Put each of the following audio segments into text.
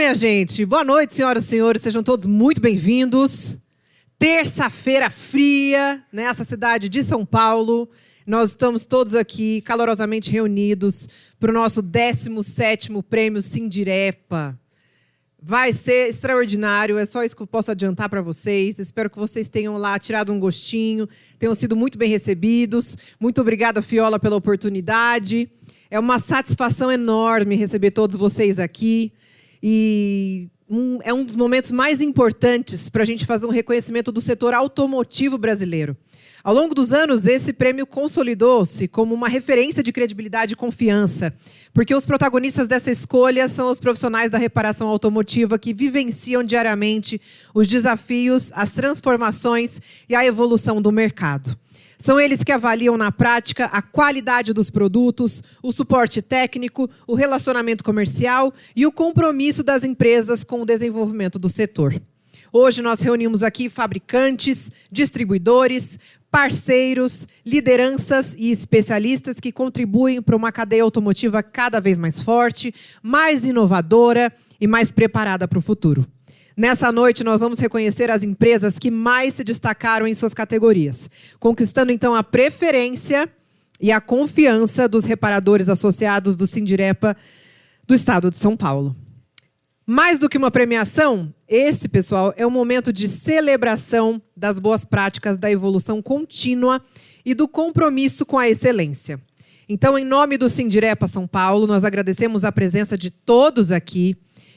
minha gente. Boa noite, senhoras e senhores. Sejam todos muito bem-vindos. Terça-feira fria, nessa cidade de São Paulo. Nós estamos todos aqui, calorosamente reunidos, para o nosso 17º Prêmio Sindirepa. Vai ser extraordinário, é só isso que eu posso adiantar para vocês. Espero que vocês tenham lá tirado um gostinho, tenham sido muito bem recebidos. Muito obrigada, Fiola, pela oportunidade. É uma satisfação enorme receber todos vocês aqui. E é um dos momentos mais importantes para a gente fazer um reconhecimento do setor automotivo brasileiro. Ao longo dos anos, esse prêmio consolidou-se como uma referência de credibilidade e confiança, porque os protagonistas dessa escolha são os profissionais da reparação automotiva que vivenciam diariamente os desafios, as transformações e a evolução do mercado. São eles que avaliam na prática a qualidade dos produtos, o suporte técnico, o relacionamento comercial e o compromisso das empresas com o desenvolvimento do setor. Hoje nós reunimos aqui fabricantes, distribuidores, parceiros, lideranças e especialistas que contribuem para uma cadeia automotiva cada vez mais forte, mais inovadora e mais preparada para o futuro. Nessa noite, nós vamos reconhecer as empresas que mais se destacaram em suas categorias, conquistando, então, a preferência e a confiança dos reparadores associados do Sindirepa do Estado de São Paulo. Mais do que uma premiação, esse, pessoal, é um momento de celebração das boas práticas, da evolução contínua e do compromisso com a excelência. Então, em nome do Sindirepa São Paulo, nós agradecemos a presença de todos aqui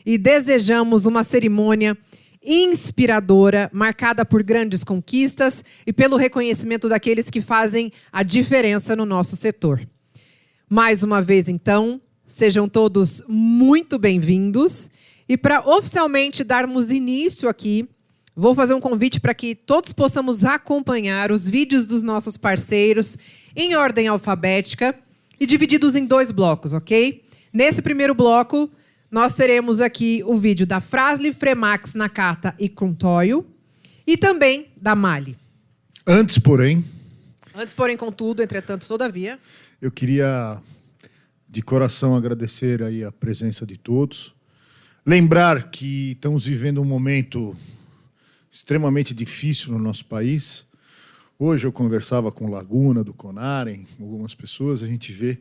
e desejamos uma cerimônia inspiradora, marcada por grandes conquistas e pelo reconhecimento daqueles que fazem a diferença no nosso setor. Mais uma vez, então, sejam todos muito bem-vindos. E para oficialmente darmos início aqui, vou fazer um convite para que todos possamos acompanhar os vídeos dos nossos parceiros em ordem alfabética e divididos em 2 blocos, ok? Nesse primeiro bloco, nós teremos aqui o vídeo da Fras-le, Fremax, Nakata e Contoyo e também da MAHLE. Antes, porém, contudo, entretanto, todavia, eu queria de coração agradecer aí a presença de todos. Lembrar que estamos vivendo um momento extremamente difícil no nosso país. Hoje eu conversava com Laguna, do Conarem, com algumas pessoas, a gente vê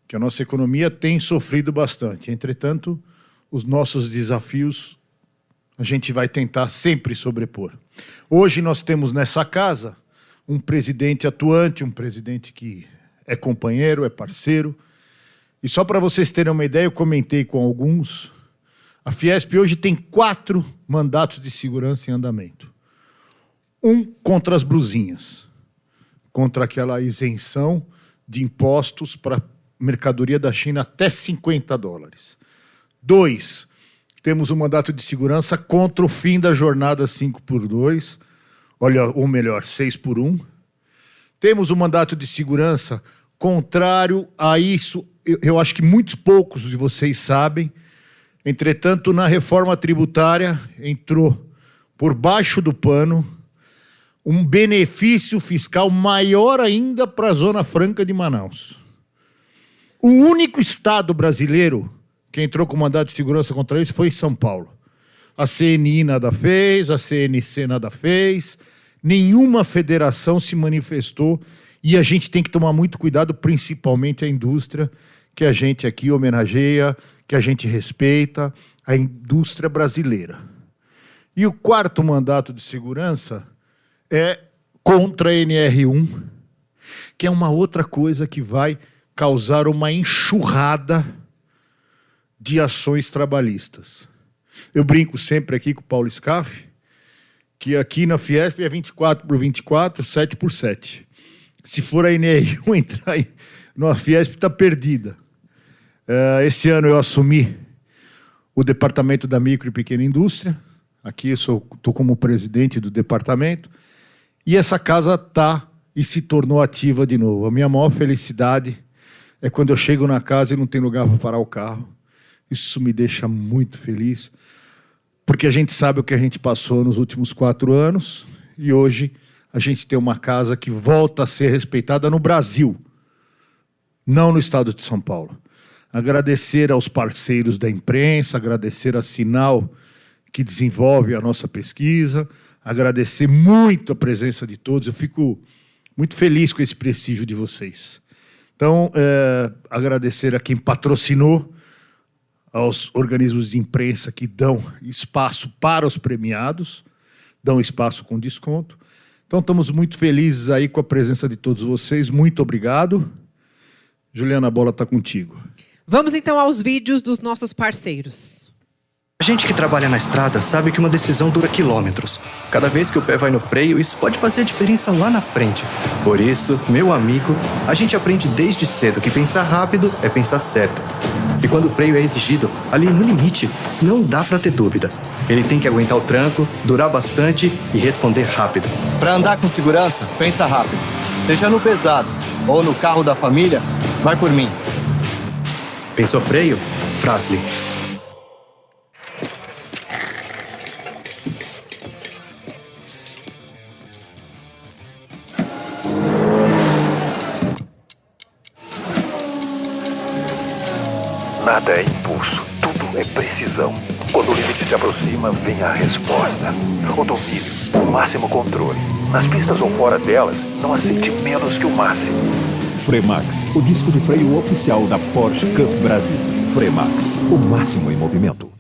que a nossa economia tem sofrido bastante. Entretanto, os nossos desafios a gente vai tentar sempre sobrepor. Hoje nós temos nessa casa um presidente atuante, um presidente que é companheiro, é parceiro. E só para vocês terem uma ideia, eu comentei com alguns, a Fiesp hoje tem 4 mandatos de segurança em andamento. Um contra as blusinhas, contra aquela isenção de impostos para mercadoria da China até $50. 2, temos um mandato de segurança contra o fim da jornada 5x2, ou melhor, 6x1. Temos um mandato de segurança contrário a isso, eu acho que muitos poucos de vocês sabem. Entretanto, na reforma tributária, entrou por baixo do pano um benefício fiscal maior ainda para a Zona Franca de Manaus. O único estado brasileiro que entrou com mandato de segurança contra isso foi São Paulo. A CNI nada fez, a CNC nada fez, nenhuma federação se manifestou e a gente tem que tomar muito cuidado, principalmente a indústria, que a gente aqui homenageia, que a gente respeita, a indústria brasileira. E o 4º mandato de segurança é contra a NR1, que é uma outra coisa que vai causar uma enxurrada de ações trabalhistas. Eu brinco sempre aqui com o Paulo Scaff, que aqui na Fiesp é 24x24, 7x7. Se for a NR1 entrar na Fiesp, está perdida. Esse ano eu assumi o departamento da micro e pequena indústria. Aqui eu estou como presidente do departamento. E essa casa está e se tornou ativa de novo. A minha maior felicidade é quando eu chego na casa e não tem lugar para parar o carro. Isso me deixa muito feliz, porque a gente sabe o que a gente passou nos últimos 4 anos e hoje a gente tem uma casa que volta a ser respeitada no Brasil, não no estado de São Paulo. agradecer aos parceiros da imprensa, agradecer a Sinal, que desenvolve a nossa pesquisa, agradecer muito a presença de todos. Eu fico muito feliz com esse prestígio de vocês. Então, agradecer a quem patrocinou, aos organismos de imprensa que dão espaço para os premiados, dão espaço com desconto. Então, estamos muito felizes aí com a presença de todos vocês. Muito obrigado. Juliana, a bola está contigo. Vamos então aos vídeos dos nossos parceiros. A gente que trabalha na estrada sabe que uma decisão dura quilômetros. Cada vez que o pé vai no freio, isso pode fazer a diferença lá na frente. Por isso, meu amigo, a gente aprende desde cedo que pensar rápido é pensar certo. E quando o freio é exigido, ali no limite, não dá pra ter dúvida. Ele tem que aguentar o tranco, durar bastante e responder rápido. Pra andar com segurança, pensa rápido. Seja no pesado ou no carro da família, vai por mim. Pensou freio? Fras-le. Nada é impulso, tudo é precisão. Quando o limite se aproxima, vem a resposta. O domínio, o máximo controle. Nas pistas ou fora delas, não aceite menos que o máximo. Fremax, o disco de freio oficial da Porsche Cup Brasil. Fremax, o máximo em movimento.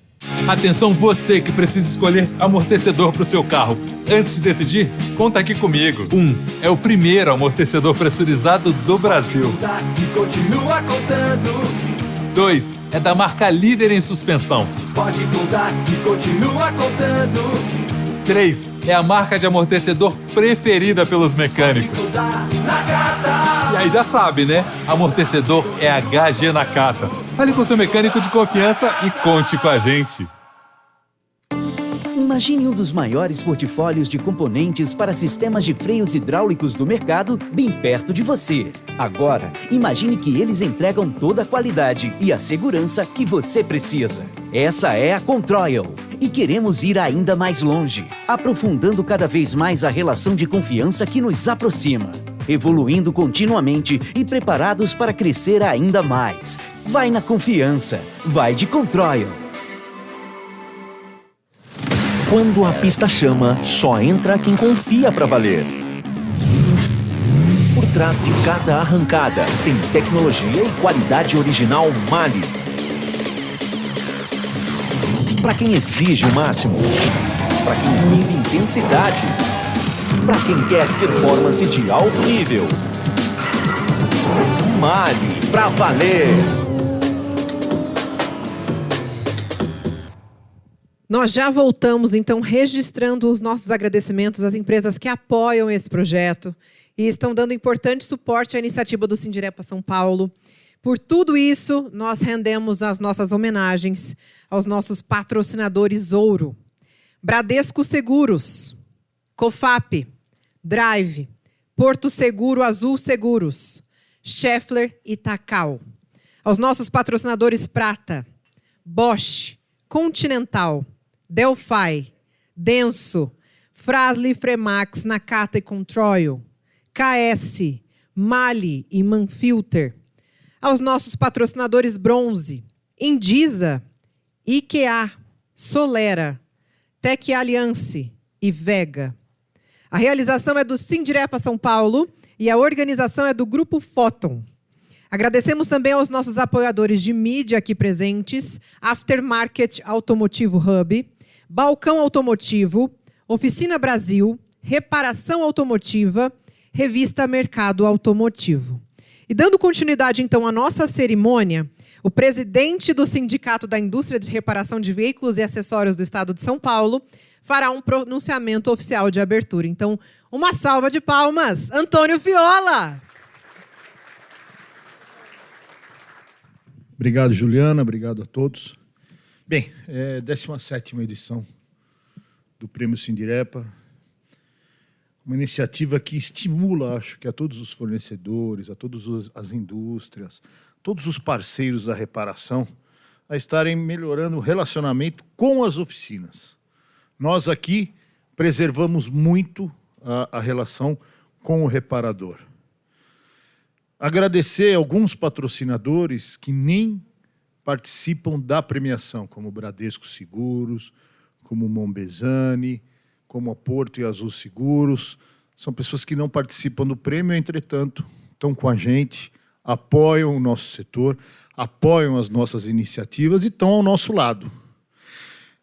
Atenção você que precisa escolher amortecedor para o seu carro. Antes de decidir, conta aqui comigo. É o primeiro amortecedor pressurizado do Brasil. 2, é da marca líder em suspensão. Pode contar e continua contando. 3, é a marca de amortecedor preferida pelos mecânicos. E aí já sabe, né? Amortecedor é HG Nakata. Fale com seu mecânico de confiança e conte com a gente. Imagine um dos maiores portfólios de componentes para sistemas de freios hidráulicos do mercado bem perto de você. Agora, imagine que eles entregam toda a qualidade e a segurança que você precisa. Essa é a Controil. E queremos ir ainda mais longe, aprofundando cada vez mais a relação de confiança que nos aproxima, evoluindo continuamente e preparados para crescer ainda mais. Vai na confiança, vai de Controil. Quando a pista chama, só entra quem confia pra valer. Por trás de cada arrancada, tem tecnologia e qualidade original Mali. Pra quem exige o máximo, pra quem vive intensidade, pra quem quer performance de alto nível. Mali, pra valer! Nós já voltamos, então, registrando os nossos agradecimentos às empresas que apoiam esse projeto e estão dando importante suporte à iniciativa do Sindirepa São Paulo. Por tudo isso, nós rendemos as nossas homenagens aos nossos patrocinadores ouro. Bradesco Seguros, Cofap, Drive, Porto Seguro Azul Seguros, Schaeffler e Tacal. Aos nossos patrocinadores prata, Bosch, Continental, Delphi, Denso, Fras-le Fremax, Nakata e Controil, KS, Mali e Manfilter. Aos nossos patrocinadores bronze, Indisa, IKEA, Solera, Tec Alliance e Vega. A realização é do Sindirepa São Paulo e a organização é do Grupo Photon. Agradecemos também aos nossos apoiadores de mídia aqui presentes, Aftermarket Automotivo Hub, Balcão Automotivo, Oficina Brasil, Reparação Automotiva, Revista Mercado Automotivo. E dando continuidade, então, à nossa cerimônia, o presidente do Sindicato da Indústria de Reparação de Veículos e Acessórios do Estado de São Paulo fará um pronunciamento oficial de abertura. Então, uma salva de palmas, Antônio Viola! Obrigado, Juliana. Obrigado a todos. Bem, 17ª edição do Prêmio Sindirepa. Uma iniciativa que estimula, acho que a todos os fornecedores, a todas as indústrias, todos os parceiros da reparação, a estarem melhorando o relacionamento com as oficinas. Nós aqui preservamos muito a relação com o reparador. Agradecer a alguns patrocinadores que nem participam da premiação, como o Bradesco Seguros, como o Mombesani, como a Porto e Azul Seguros. São pessoas que não participam do prêmio, entretanto, estão com a gente, apoiam o nosso setor, apoiam as nossas iniciativas e estão ao nosso lado.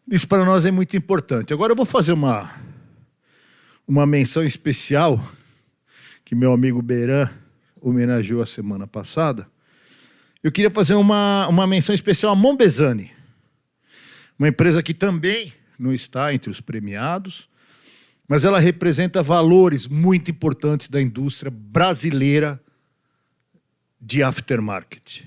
Isso para nós é muito importante. Agora eu vou fazer uma menção especial que meu amigo Beran homenageou a semana passada. Eu queria fazer uma menção especial à Mombesani, uma empresa que também não está entre os premiados, mas ela representa valores muito importantes da indústria brasileira de aftermarket.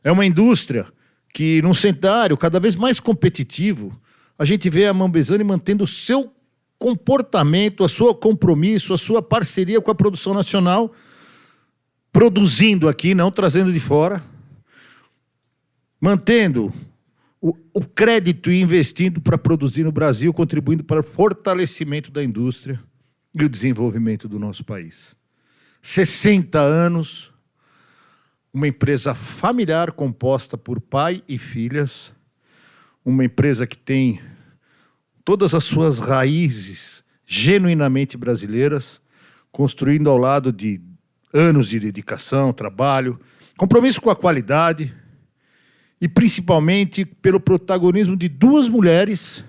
É uma indústria que, num cenário cada vez mais competitivo, a gente vê a Mombesani mantendo o seu comportamento, o seu compromisso, a sua parceria com a produção nacional, produzindo aqui, não trazendo de fora, mantendo o crédito e investindo para produzir no Brasil, contribuindo para o fortalecimento da indústria e o desenvolvimento do nosso país. 60 anos, uma empresa familiar composta por pai e filhas, uma empresa que tem todas as suas raízes genuinamente brasileiras, construindo ao lado de anos de dedicação, trabalho, compromisso com a qualidade e principalmente pelo protagonismo de 2 mulheres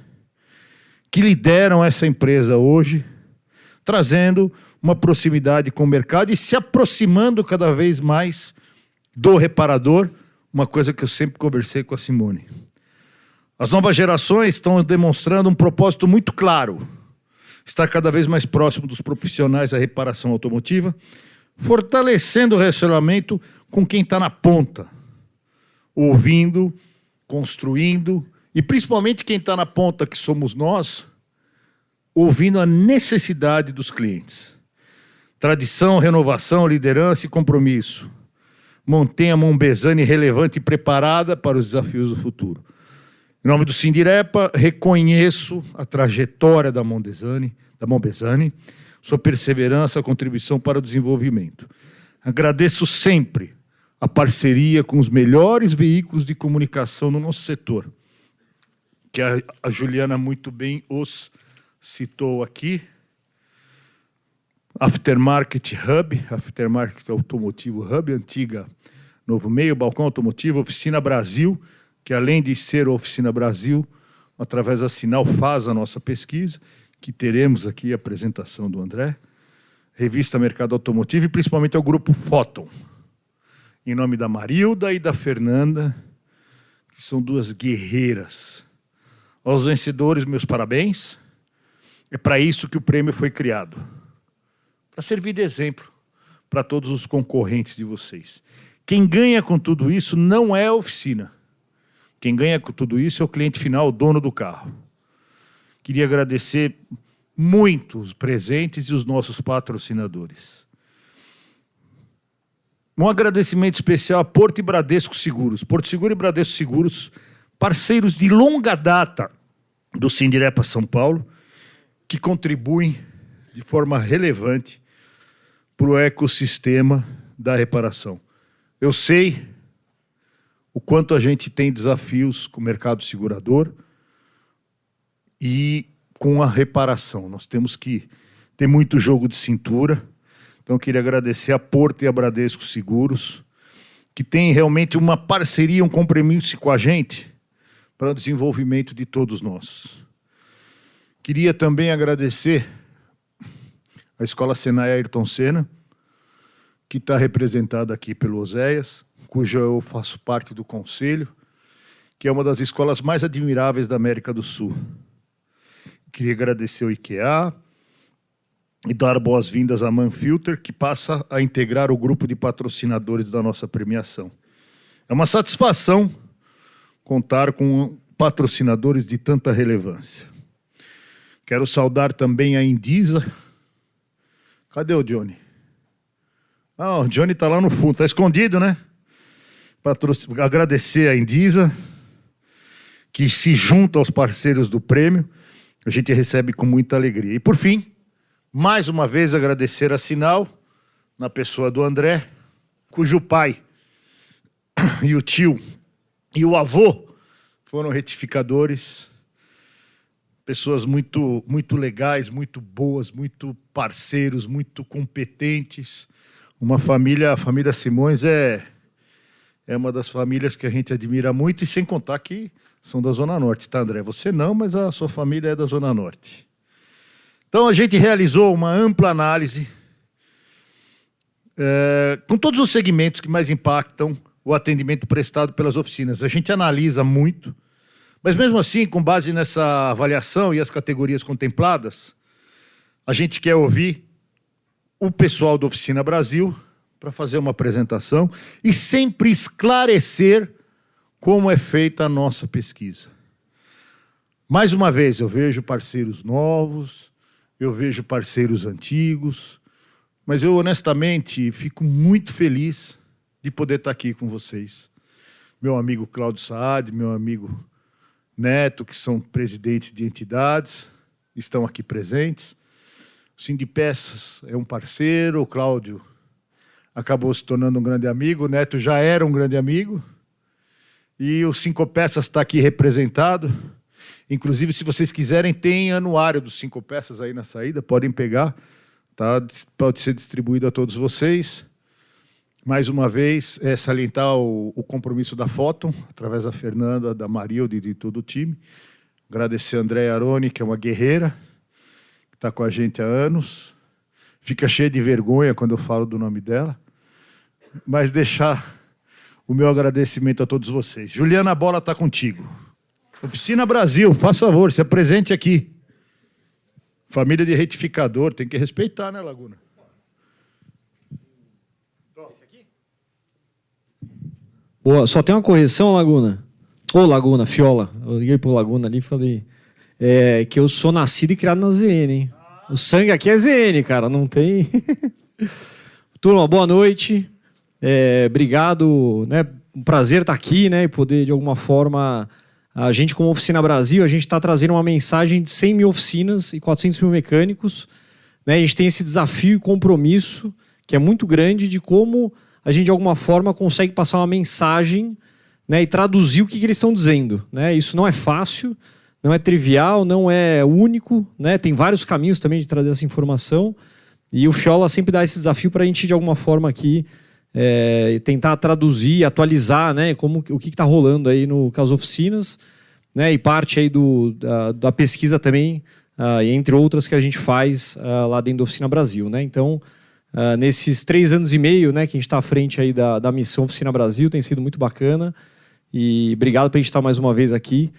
que lideram essa empresa hoje, trazendo uma proximidade com o mercado e se aproximando cada vez mais do reparador, uma coisa que eu sempre conversei com a Simone. As novas gerações estão demonstrando um propósito muito claro, estar cada vez mais próximo dos profissionais da reparação automotiva, fortalecendo o relacionamento com quem está na ponta, ouvindo, construindo, e principalmente quem está na ponta, que somos nós, ouvindo a necessidade dos clientes. Tradição, renovação, liderança e compromisso. Mantenha a Mombesani relevante e preparada para os desafios do futuro. Em nome do Sindirepa, reconheço a trajetória da Mombesani, sua perseverança, contribuição para o desenvolvimento. Agradeço sempre a parceria com os melhores veículos de comunicação no nosso setor, que a Juliana muito bem os citou aqui. Aftermarket Hub, Aftermarket Automotivo Hub, antiga Novo Meio, Balcão Automotivo, Oficina Brasil, que além de ser a Oficina Brasil, através da Sinal faz a nossa pesquisa, que teremos aqui a apresentação do André, Revista Mercado Automotivo e principalmente ao Grupo Photon. Em nome da Marilda e da Fernanda, que são 2 guerreiras. Aos vencedores, meus parabéns. É para isso que o prêmio foi criado. Para servir de exemplo para todos os concorrentes de vocês. Quem ganha com tudo isso não é a oficina. Quem ganha com tudo isso é o cliente final, o dono do carro. Queria agradecer muito os presentes e os nossos patrocinadores. Um agradecimento especial a Porto e Bradesco Seguros. Porto Seguro e Bradesco Seguros, parceiros de longa data do Sindirepa São Paulo, que contribuem de forma relevante para o ecossistema da reparação. Eu sei o quanto a gente tem desafios com o mercado segurador e com a reparação. Nós temos que ter muito jogo de cintura. Então, eu queria agradecer a Porto e a Bradesco Seguros, que tem realmente uma parceria, um compromisso com a gente para o desenvolvimento de todos nós. Queria também agradecer a Escola Senai Ayrton Senna, que está representada aqui pelo Oséias, cujo eu faço parte do conselho, que é uma das escolas mais admiráveis da América do Sul. Queria agradecer ao IKEA e dar boas-vindas à Manfilter, que passa a integrar o grupo de patrocinadores da nossa premiação. É uma satisfação contar com patrocinadores de tanta relevância. Quero saudar também a Indisa. Cadê o Johnny? Ah, o Johnny está lá no fundo, está escondido, né? Agradecer a Indisa, que se junta aos parceiros do prêmio. A gente recebe com muita alegria. E, por fim, mais uma vez agradecer a Sinal, na pessoa do André, cujo pai e o tio e o avô foram retificadores, pessoas muito, muito legais, muito boas, muito parceiros, muito competentes. Uma família, a família Simões é uma das famílias que a gente admira muito, e sem contar que são da Zona Norte, tá, André? Você não, mas a sua família é da Zona Norte. Então, a gente realizou uma ampla análise com todos os segmentos que mais impactam o atendimento prestado pelas oficinas. A gente analisa muito, mas mesmo assim, com base nessa avaliação e as categorias contempladas, a gente quer ouvir o pessoal da Oficina Brasil para fazer uma apresentação e sempre esclarecer como é feita a nossa pesquisa. Mais uma vez, eu vejo parceiros novos, eu vejo parceiros antigos, mas eu, honestamente, fico muito feliz de poder estar aqui com vocês. Meu amigo Cláudio Saad, meu amigo Neto, que são presidentes de entidades, estão aqui presentes. O Sindipeças é um parceiro, o Cláudio acabou se tornando um grande amigo, o Neto já era um grande amigo, e o Cinco Peças está aqui representado. Inclusive, se vocês quiserem, tem anuário dos Cinco Peças aí na saída, podem pegar, tá? Pode ser distribuído a todos vocês. Mais uma vez, salientar o compromisso da Fóton, através da Fernanda, da Marilde e de todo o time. Agradecer a Andréia Aroni, que é uma guerreira, que está com a gente há anos. Fica cheia de vergonha quando eu falo do nome dela. Mas deixar o meu agradecimento a todos vocês. Juliana, a bola está contigo. Oficina Brasil, faz favor, se apresente aqui. Família de retificador, tem que respeitar, né, Laguna? Boa, só tem uma correção, Laguna. Ô, Laguna, Fiola. Eu liguei pro Laguna ali e falei que eu sou nascido e criado na ZN, hein? O sangue aqui é ZN, cara, não tem... Turma, boa noite. Obrigado, né? Um prazer estar aqui, né? E poder, de alguma forma... A gente, como Oficina Brasil, a gente está trazendo uma mensagem de 100 mil oficinas e 400 mil mecânicos. Né? A gente tem esse desafio e compromisso, que é muito grande, de como a gente, de alguma forma, consegue passar uma mensagem, né, e traduzir o que eles estão dizendo. Né? Isso não é fácil, não é trivial, não é único. Né? Tem vários caminhos também de trazer essa informação. E o Fiola sempre dá esse desafio para a gente, de alguma forma, aqui, tentar traduzir, atualizar, né, o que está rolando aí com as oficinas, né, e parte aí da pesquisa também, entre outras que a gente faz lá dentro da Oficina Brasil. Né? Então, nesses 3 anos e meio, né, que a gente está à frente aí da missão Oficina Brasil, tem sido muito bacana. E obrigado por a gente estar mais uma vez aqui,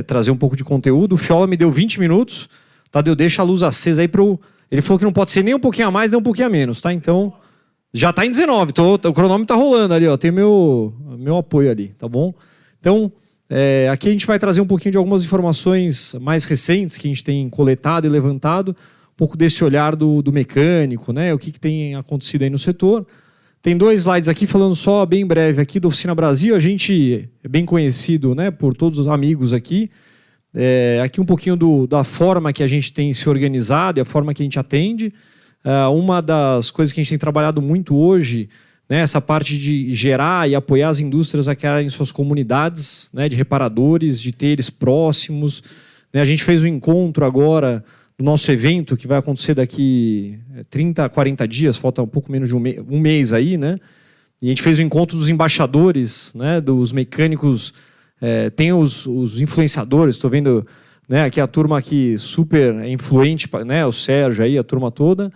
trazer um pouco de conteúdo. O Fiola me deu 20 minutos, Tadeu, deixa a luz acesa aí para o... Ele falou que não pode ser nem um pouquinho a mais, nem um pouquinho a menos, tá? Então... Já está em 19, o cronômetro está rolando ali, ó, tem meu apoio ali, tá bom? Então, aqui a gente vai trazer um pouquinho de algumas informações mais recentes que a gente tem coletado e levantado, um pouco desse olhar do mecânico, né? O que tem acontecido aí no setor. Tem 2 slides aqui falando só bem breve aqui da Oficina Brasil. A gente é bem conhecido, né, por todos os amigos aqui. Aqui um pouquinho da forma que a gente tem se organizado e a forma que a gente atende. Uma das coisas que a gente tem trabalhado muito hoje, né, essa parte de gerar e apoiar as indústrias a criarem suas comunidades, né, de reparadores, de ter eles próximos. Né, a gente fez um encontro agora do nosso evento, que vai acontecer daqui 30 a 40 dias, falta um pouco menos de um mês aí, né? E a gente fez o encontro dos embaixadores, né, dos mecânicos, tem os influenciadores, estou vendo, né, aqui a turma aqui super influente, né, o Sérgio aí, a turma toda.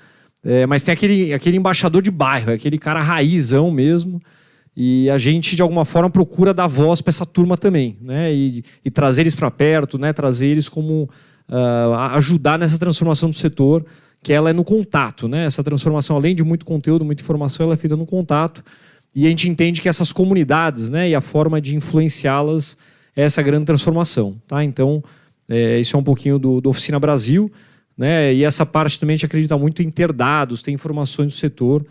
Mas tem aquele embaixador de bairro, aquele cara raizão mesmo, e a gente, de alguma forma, procura dar voz para essa turma também, né? E trazer eles para perto, né? Trazer eles como ajudar nessa transformação do setor, que ela é no contato, né? Essa transformação, além de muito conteúdo, muita informação, ela é feita no contato, e a gente entende que essas comunidades, né, e a forma de influenciá-las é essa grande transformação. Tá? Então, isso é um pouquinho do Oficina Brasil. Né? E essa parte também a gente acredita muito em ter dados, ter informações do setor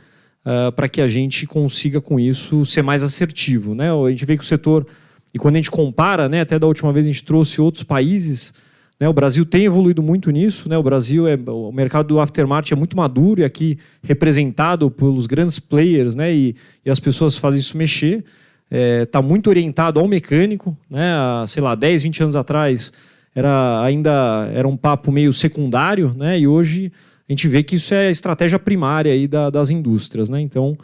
para que a gente consiga com isso ser mais assertivo. Né? A gente vê que o setor, e quando a gente compara, né, até da última vez a gente trouxe outros países, né, o Brasil tem evoluído muito nisso. Né? O Brasil, o mercado do aftermarket é muito maduro e aqui representado pelos grandes players, né, e as pessoas fazem isso mexer. está muito orientado ao mecânico, né? Sei lá, 10, 20 anos atrás era um papo meio secundário, né? E hoje a gente vê que isso é a estratégia primária aí das indústrias, né? Então,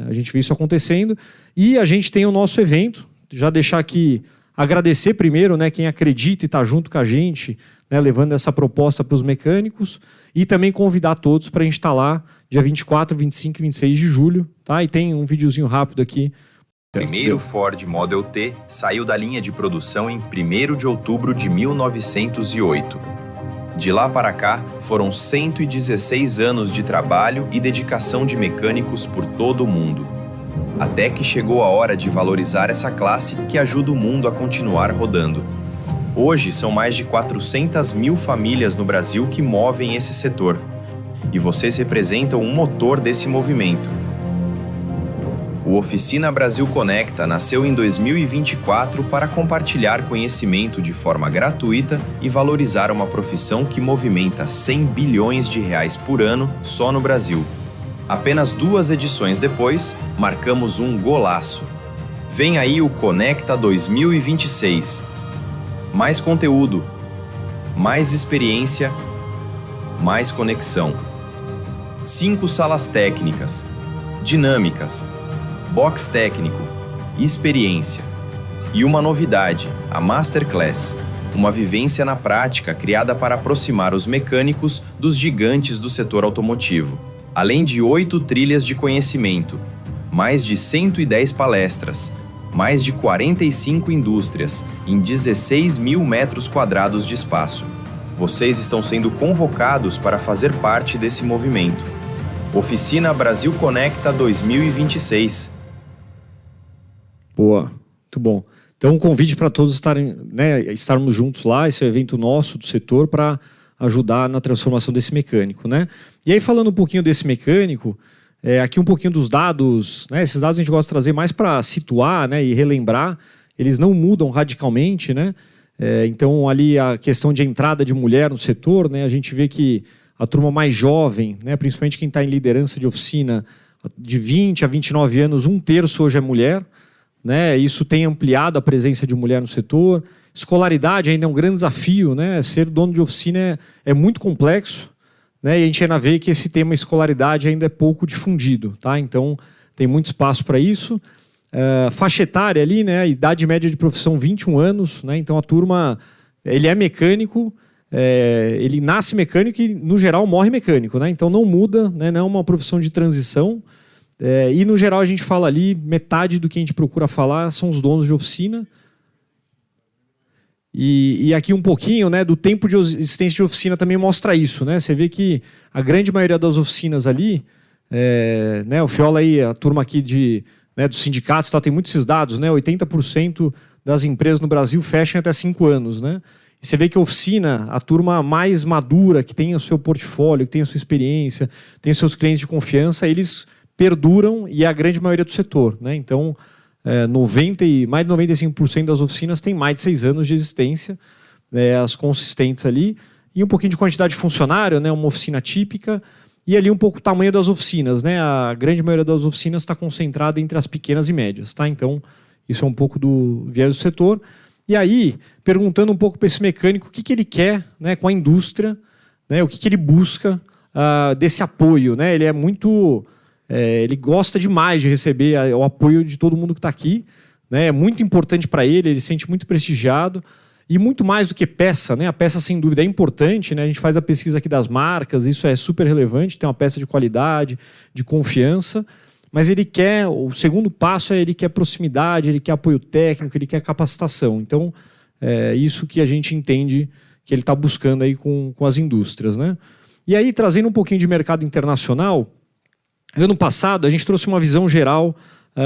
a gente vê isso acontecendo. E a gente tem o nosso evento, já deixar aqui, agradecer primeiro, né, quem acredita e está junto com a gente, né, levando essa proposta para os mecânicos, e também convidar todos para a gente estar lá dia 24, 25 e 26 de julho. Tá? E tem um videozinho rápido aqui. O primeiro Ford Model T saiu da linha de produção em 1º de outubro de 1908. De lá para cá, foram 116 anos de trabalho e dedicação de mecânicos por todo o mundo. Até que chegou a hora de valorizar essa classe que ajuda o mundo a continuar rodando. Hoje, são mais de 400 mil famílias no Brasil que movem esse setor. E vocês representam um motor desse movimento. O Oficina Brasil Conecta nasceu em 2024 para compartilhar conhecimento de forma gratuita e valorizar uma profissão que movimenta 100 bilhões de reais por ano só no Brasil. Apenas 2 edições depois, marcamos um golaço. Vem aí o Conecta 2026. Mais conteúdo, mais experiência, mais conexão. 5 salas técnicas, dinâmicas, box técnico, experiência. E uma novidade, a Masterclass, uma vivência na prática criada para aproximar os mecânicos dos gigantes do setor automotivo. Além de 8 trilhas de conhecimento, mais de 110 palestras, mais de 45 indústrias, em 16 mil metros quadrados de espaço. Vocês estão sendo convocados para fazer parte desse movimento. Oficina Brasil Conecta 2026. Boa, muito bom. Então, um convite para todos estarmos juntos lá, esse é um evento nosso do setor para ajudar na transformação desse mecânico, né? E aí, falando um pouquinho desse mecânico, aqui um pouquinho dos dados, né? Esses dados a gente gosta de trazer mais para situar, né, e relembrar, eles não mudam radicalmente, né? Então, ali a questão de entrada de mulher no setor, né, a gente vê que a turma mais jovem, né, principalmente quem está em liderança de oficina, de 20 a 29 anos, 1/3 hoje é mulher, né? Isso tem ampliado a presença de mulher no setor. Escolaridade ainda é um grande desafio, né? Ser dono de oficina é muito complexo, né? E a gente ainda vê que esse tema escolaridade ainda é pouco difundido, tá? Então tem muito espaço para isso. Faixa etária ali, né? A idade média de profissão 21 anos, né? Então a turma, ele é mecânico, ele nasce mecânico e no geral morre mecânico, né? Então não muda, né? Não é uma profissão de transição. E no geral a gente fala ali, metade do que a gente procura falar são os donos de oficina. E aqui um pouquinho, né, do tempo de existência de oficina também mostra isso, né? Você vê que a grande maioria das oficinas ali, né, o Fiola aí, a turma aqui dos sindicatos, tem muitos esses dados, né? 80% das empresas no Brasil fecham até 5 anos, né? E você vê que a oficina, a turma mais madura, que tem o seu portfólio, que tem a sua experiência, tem os seus clientes de confiança, eles perduram e é a grande maioria do setor, né? Então, mais de 95% das oficinas têm mais de 6 anos de existência, as consistentes ali, e um pouquinho de quantidade de funcionário, né? Uma oficina típica, e ali um pouco o tamanho das oficinas, né? A grande maioria das oficinas está concentrada entre as pequenas e médias, tá? Então, isso é um pouco do viés do setor. E aí, perguntando um pouco para esse mecânico o que ele quer, né, com a indústria, né? O que ele busca desse apoio, né? Ele é muito... ele gosta demais de receber o apoio de todo mundo que está aqui, né? É muito importante para ele, ele se sente muito prestigiado. E muito mais do que peça, né? A peça, sem dúvida, é importante, né? A gente faz a pesquisa aqui das marcas, isso é super relevante, tem uma peça de qualidade, de confiança, mas ele quer, o segundo passo é ele quer proximidade, ele quer apoio técnico, ele quer capacitação. Então, é isso que a gente entende que ele está buscando aí com as indústrias, né? E aí, trazendo um pouquinho de mercado internacional, ano passado, a gente trouxe uma visão geral,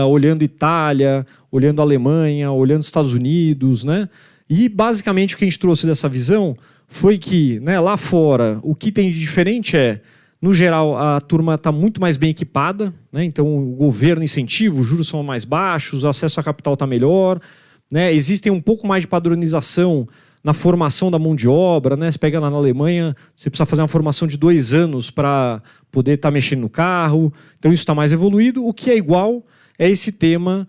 olhando Itália, olhando Alemanha, olhando Estados Unidos, né? E, basicamente, o que a gente trouxe dessa visão foi que, né, lá fora, o que tem de diferente no geral, a turma está muito mais bem equipada, né? Então, o governo incentiva, os juros são mais baixos, o acesso a capital está melhor, né? Existem um pouco mais de padronização na formação da mão de obra, né? Você pega lá na Alemanha, você precisa fazer uma formação de 2 anos para poder estar mexendo no carro. Então, isso está mais evoluído. O que é igual é esse tema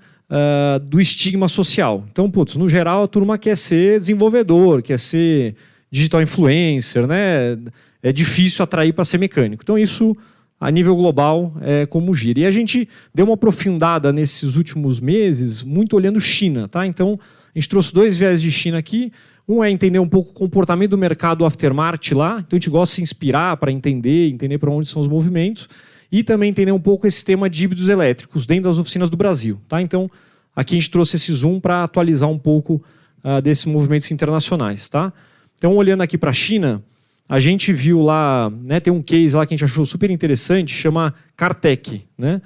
do estigma social. Então, putz, no geral, a turma quer ser desenvolvedor, quer ser digital influencer, né? É difícil atrair para ser mecânico. Então, isso, a nível global, é como gira. E a gente deu uma aprofundada nesses últimos meses, muito olhando China, tá? Então, a gente trouxe 2 viés de China aqui. Um é entender um pouco o comportamento do mercado aftermarket lá. Então, a gente gosta de se inspirar para entender para onde são os movimentos. E também entender um pouco esse tema de híbridos elétricos dentro das oficinas do Brasil. Tá? Então, aqui a gente trouxe esse zoom para atualizar um pouco desses movimentos internacionais. Tá? Então, olhando aqui para a China, a gente viu lá, né, tem um case lá que a gente achou super interessante, chama Cartec. Né?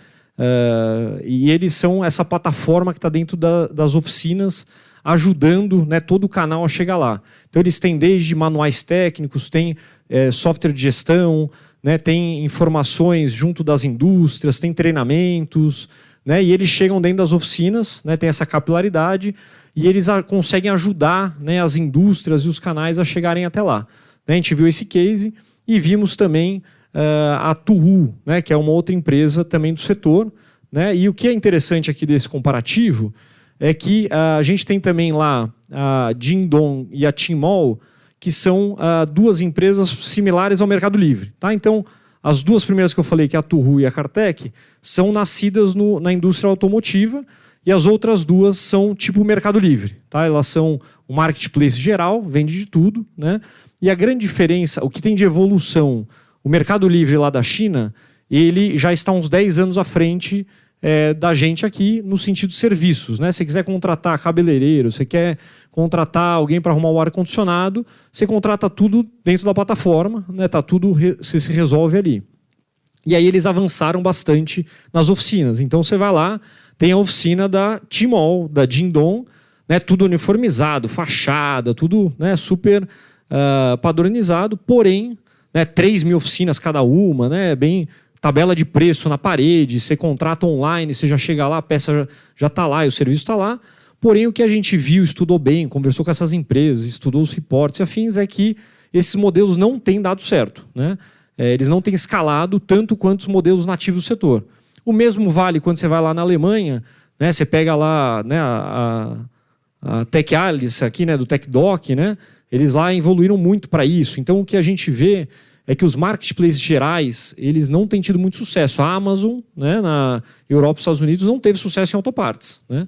E eles são essa plataforma que está dentro das oficinas, ajudando, né, todo o canal a chegar lá. Então, eles têm desde manuais técnicos, tem software de gestão, né, tem informações junto das indústrias, tem treinamentos, né, e eles chegam dentro das oficinas, né, tem essa capilaridade, e eles conseguem ajudar, né, as indústrias e os canais a chegarem até lá. Né, a gente viu esse case e vimos também a Tuhu, né, que é uma outra empresa também do setor. Né, e o que é interessante aqui desse comparativo é que a gente tem também lá a Jingdong e a Tmall, que são 2 empresas similares ao Mercado Livre. Tá? Então, as 2 primeiras que eu falei, que é a Tuhu e a Cartec, são nascidas na indústria automotiva, e as outras 2 são tipo Mercado Livre. Tá? Elas são um marketplace geral, vende de tudo. Né? E a grande diferença, o que tem de evolução, o Mercado Livre lá da China, ele já está uns 10 anos à frente da gente aqui no sentido de serviços. Né? Se você quiser contratar cabeleireiro, você quer contratar alguém para arrumar o ar-condicionado, você contrata tudo dentro da plataforma, né? Tá tudo se resolve ali. E aí eles avançaram bastante nas oficinas. Então você vai lá, tem a oficina da Tmall, da Jingdong, né? Tudo uniformizado, fachada, tudo, né, super padronizado, porém, né, 3.000 oficinas cada uma, né, bem tabela de preço na parede, você contrata online, você já chega lá, a peça já está lá e o serviço está lá. Porém, o que a gente viu, estudou bem, conversou com essas empresas, estudou os reportes e afins, é que esses modelos não têm dado certo. Né? Eles não têm escalado tanto quanto os modelos nativos do setor. O mesmo vale quando você vai lá na Alemanha, né? Você pega lá, né, a Tech Alice aqui, né, do TechDoc, né? Eles lá evoluíram muito para isso. Então, o que a gente vê é que os marketplaces gerais, eles não têm tido muito sucesso. A Amazon, né, na Europa e Estados Unidos, não teve sucesso em autopartes. Né?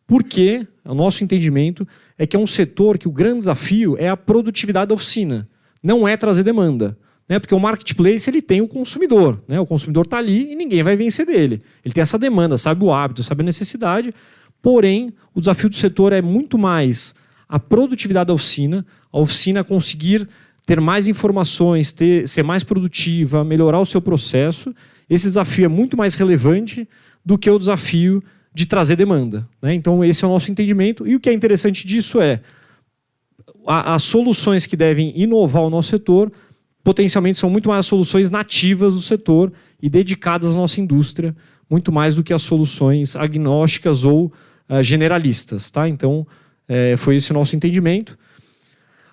Porque o nosso entendimento é que é um setor que o grande desafio é a produtividade da oficina, não é trazer demanda. Né? Porque o marketplace ele tem o consumidor. Né? O consumidor está ali e ninguém vai vencer dele. Ele tem essa demanda, sabe o hábito, sabe a necessidade. Porém, o desafio do setor é muito mais a produtividade da oficina, a oficina conseguir ter mais informações, ser mais produtiva, melhorar o seu processo. Esse desafio é muito mais relevante do que o desafio de trazer demanda. Né? Então, esse é o nosso entendimento. E o que é interessante disso é as soluções que devem inovar o nosso setor, potencialmente são muito mais as soluções nativas do setor e dedicadas à nossa indústria, muito mais do que as soluções agnósticas ou generalistas. Tá? Então, foi esse o nosso entendimento.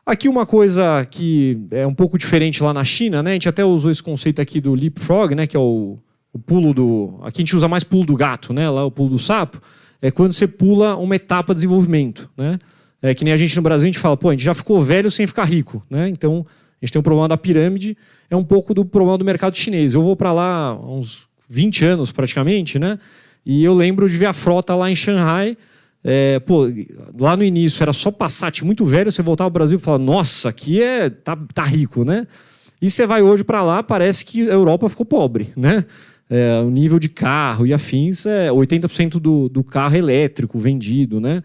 Aqui uma coisa que é um pouco diferente lá na China, né? A gente até usou esse conceito aqui do leapfrog, né? Que é o pulo do... Aqui a gente usa mais pulo do gato, né? Lá o pulo do sapo. É quando você pula uma etapa de desenvolvimento, né? É que nem a gente no Brasil, a gente fala, pô, a gente já ficou velho sem ficar rico, né? Então, a gente tem um problema da pirâmide, é um pouco do problema do mercado chinês. Eu vou para lá há uns 20 anos praticamente, né? E eu lembro de ver a frota lá em Shanghai. Lá no início era só Passat muito velho, você voltava ao Brasil e falava, nossa, aqui tá rico, né? E você vai hoje para lá, parece que a Europa ficou pobre, né? O nível de carro e afins, 80% do carro elétrico vendido, né?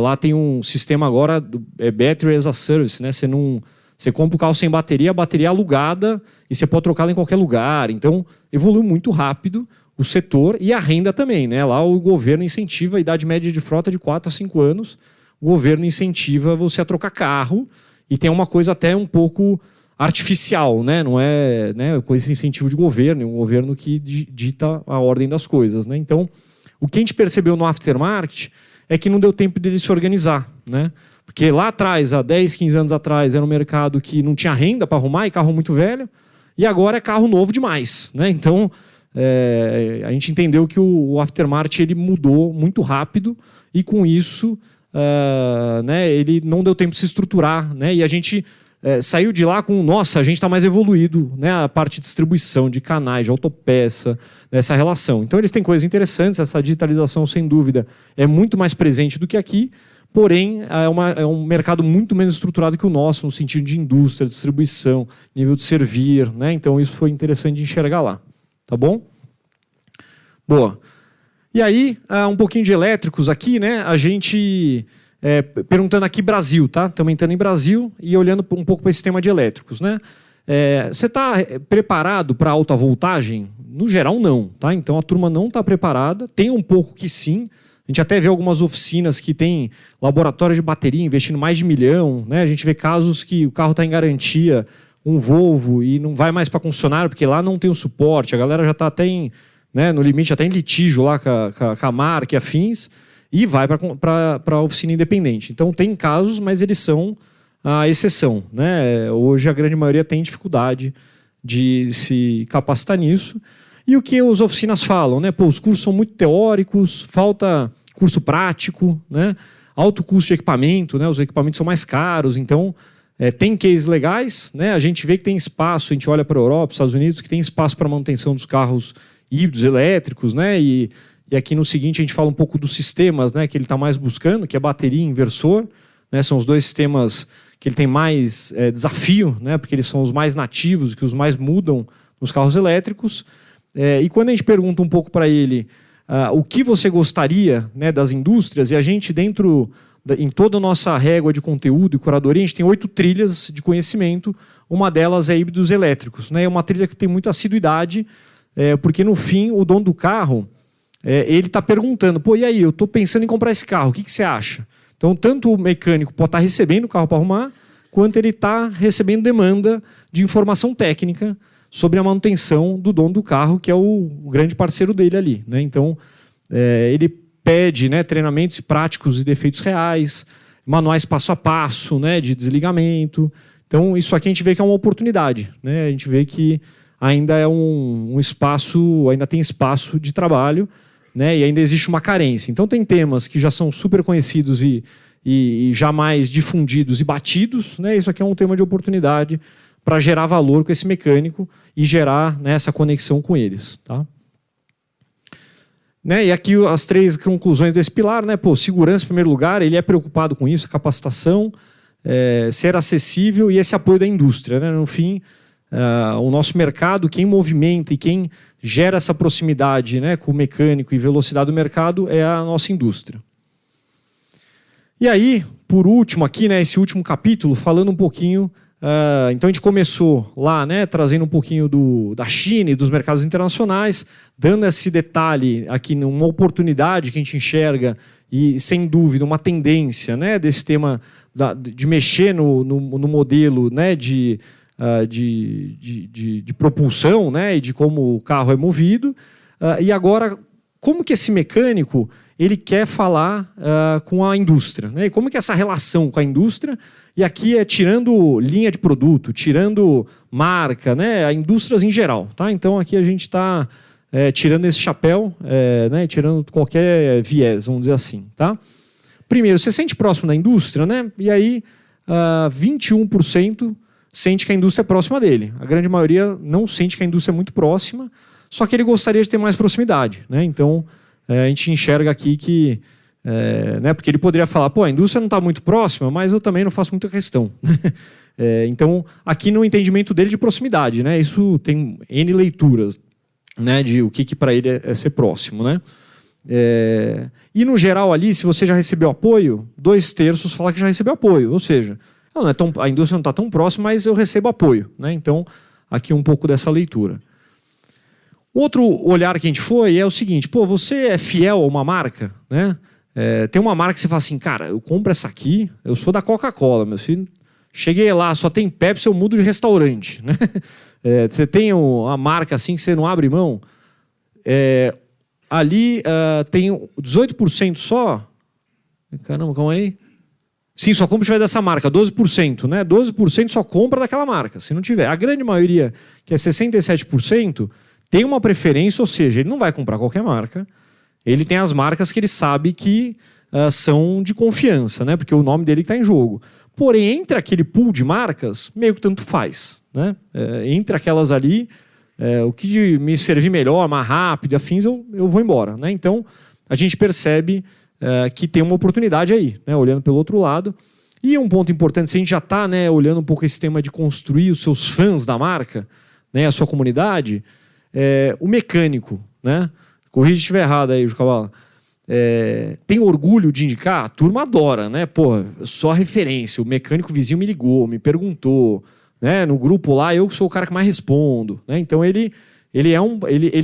Lá tem um sistema agora, Battery as a Service, né? Você compra o carro sem bateria, a bateria é alugada e você pode trocá-la em qualquer lugar. Então, evoluiu muito rápido o setor e a renda também. Né? Lá o governo incentiva a idade média de frota de 4 a 5 anos. O governo incentiva você a trocar carro e tem uma coisa até um pouco artificial. Né? Não é, né, com esse incentivo de governo, é um governo que dita a ordem das coisas. Né? Então, o que a gente percebeu no aftermarket é que não deu tempo dele se organizar. Né? Porque lá atrás, há 10, 15 anos atrás, era um mercado que não tinha renda para arrumar e carro muito velho. E agora é carro novo demais. Né? Então, a gente entendeu que o aftermarket ele mudou muito rápido e com isso né, ele não deu tempo de se estruturar, né, e a gente saiu de lá com, nossa, a gente está mais evoluído, né, a parte de distribuição, de canais, de autopeça, dessa relação. Então eles têm coisas interessantes, essa digitalização sem dúvida é muito mais presente do que aqui, porém é um mercado muito menos estruturado que o nosso, no sentido de indústria, distribuição, nível de servir, né, então isso foi interessante de enxergar lá. Tá bom? Boa. E aí, um pouquinho de elétricos aqui, né? A gente perguntando aqui Brasil, tá? Estamos entrando em Brasil e olhando um pouco para esse tema de elétricos, né? Você está preparado para alta voltagem? No geral, não, tá? Então a turma não está preparada. Tem um pouco que sim. A gente até vê algumas oficinas que tem laboratório de bateria investindo mais de 1 milhão, né? A gente vê casos que o carro está em garantia, um Volvo, e não vai mais para concessionário, porque lá não tem o suporte, a galera já está até no limite, até em litígio lá com a marca e afins, e vai para a oficina independente. Então tem casos, mas eles são a exceção, né? Hoje a grande maioria tem dificuldade de se capacitar nisso. E o que as oficinas falam, né? Pô, os cursos são muito teóricos, falta curso prático, né? Alto custo de equipamento, né? Os equipamentos são mais caros, então tem cases legais, né? A gente vê que tem espaço, a gente olha para a Europa, Estados Unidos, que tem espaço para manutenção dos carros híbridos, elétricos, né? E aqui no seguinte a gente fala um pouco dos sistemas, né? Que ele está mais buscando, que é bateria e inversor, né? São os dois sistemas que ele tem mais desafio, né? Porque eles são os mais nativos, que os mais mudam nos carros elétricos. E quando a gente pergunta um pouco para ele o que você gostaria, né, das indústrias, e a gente em toda a nossa régua de conteúdo e curadoria, a gente tem 8 trilhas de conhecimento, uma delas é híbridos elétricos, né? É uma trilha que tem muita assiduidade, porque no fim o dono do carro, ele está perguntando, pô, e aí, eu estou pensando em comprar esse carro, o que você acha? Então tanto o mecânico pode estar recebendo o carro para arrumar, quanto ele está recebendo demanda de informação técnica sobre a manutenção do dono do carro, que é o grande parceiro dele ali, né? Então ele pede, né, treinamentos práticos e defeitos reais, manuais passo a passo, né, de desligamento. Então, isso aqui a gente vê que é uma oportunidade, né? A gente vê que ainda é um espaço, ainda tem espaço de trabalho, né, e ainda existe uma carência. Então, tem temas que já são super conhecidos e jamais difundidos e batidos, né? Isso aqui é um tema de oportunidade para gerar valor com esse mecânico e gerar, né, essa conexão com eles, tá? Né, e aqui as 3 conclusões desse pilar, né? Pô, segurança em primeiro lugar, ele é preocupado com isso, capacitação, ser acessível e esse apoio da indústria, né? No fim, o nosso mercado, quem movimenta e quem gera essa proximidade, né, com o mecânico e velocidade do mercado é a nossa indústria. E aí, por último aqui, né, esse último capítulo, falando um pouquinho, então a gente começou lá, né, trazendo um pouquinho da China e dos mercados internacionais, dando esse detalhe aqui numa oportunidade que a gente enxerga e, sem dúvida, uma tendência, né, desse tema de mexer no modelo, né, de propulsão, né, e de como o carro é movido. E agora, como que esse mecânico ele quer falar com a indústria, né? E como que é essa relação com a indústria? E aqui é tirando linha de produto, tirando marca, né? Indústrias em geral, tá? Então aqui a gente está tirando esse chapéu, né? Tirando qualquer viés, vamos dizer assim, tá? Primeiro, você sente próximo da indústria, né? E aí 21% sente que a indústria é próxima dele. A grande maioria não sente que a indústria é muito próxima, só que ele gostaria de ter mais proximidade, né? Então a gente enxerga aqui que né, porque ele poderia falar, pô, a indústria não está muito próxima, mas eu também não faço muita questão. Então, aqui no entendimento dele de proximidade, né, isso tem N leituras, né, de o que para ele é ser próximo. Né? E no geral ali, se você já recebeu apoio, 2/3 fala que já recebeu apoio, ou seja, a indústria não está tão próxima, mas eu recebo apoio. Né? Então, aqui um pouco dessa leitura. Outro olhar que a gente foi é o seguinte, pô, você é fiel a uma marca, né? Tem uma marca que você fala assim, cara, eu compro essa aqui, eu sou da Coca-Cola, meu filho, cheguei lá, só tem Pepsi, eu mudo de restaurante. Né? Você tem uma marca assim que você não abre mão, ali tem 18% só, caramba, calma aí, sim, só compra se tiver dessa marca, 12%, né? 12% só compra daquela marca, se não tiver. A grande maioria, que é 67%, tem uma preferência, ou seja, ele não vai comprar qualquer marca. Ele tem as marcas que ele sabe que são de confiança, né? Porque o nome dele está em jogo. Porém, entre aquele pool de marcas, meio que tanto faz, né? Entre aquelas ali, o que me servir melhor, mais rápido, afins, eu vou embora, né? Então, a gente percebe que tem uma oportunidade aí, né? Olhando pelo outro lado. E um ponto importante, se a gente já está, né, olhando um pouco esse tema de construir os seus fãs da marca, né, a sua comunidade, o mecânico, né? Corrija se estiver errado aí, Jucabala. Tem orgulho de indicar? A turma adora, né? Pô, só referência. O mecânico vizinho me ligou, me perguntou, né? No grupo lá, eu sou o cara que mais respondo, né? Então ele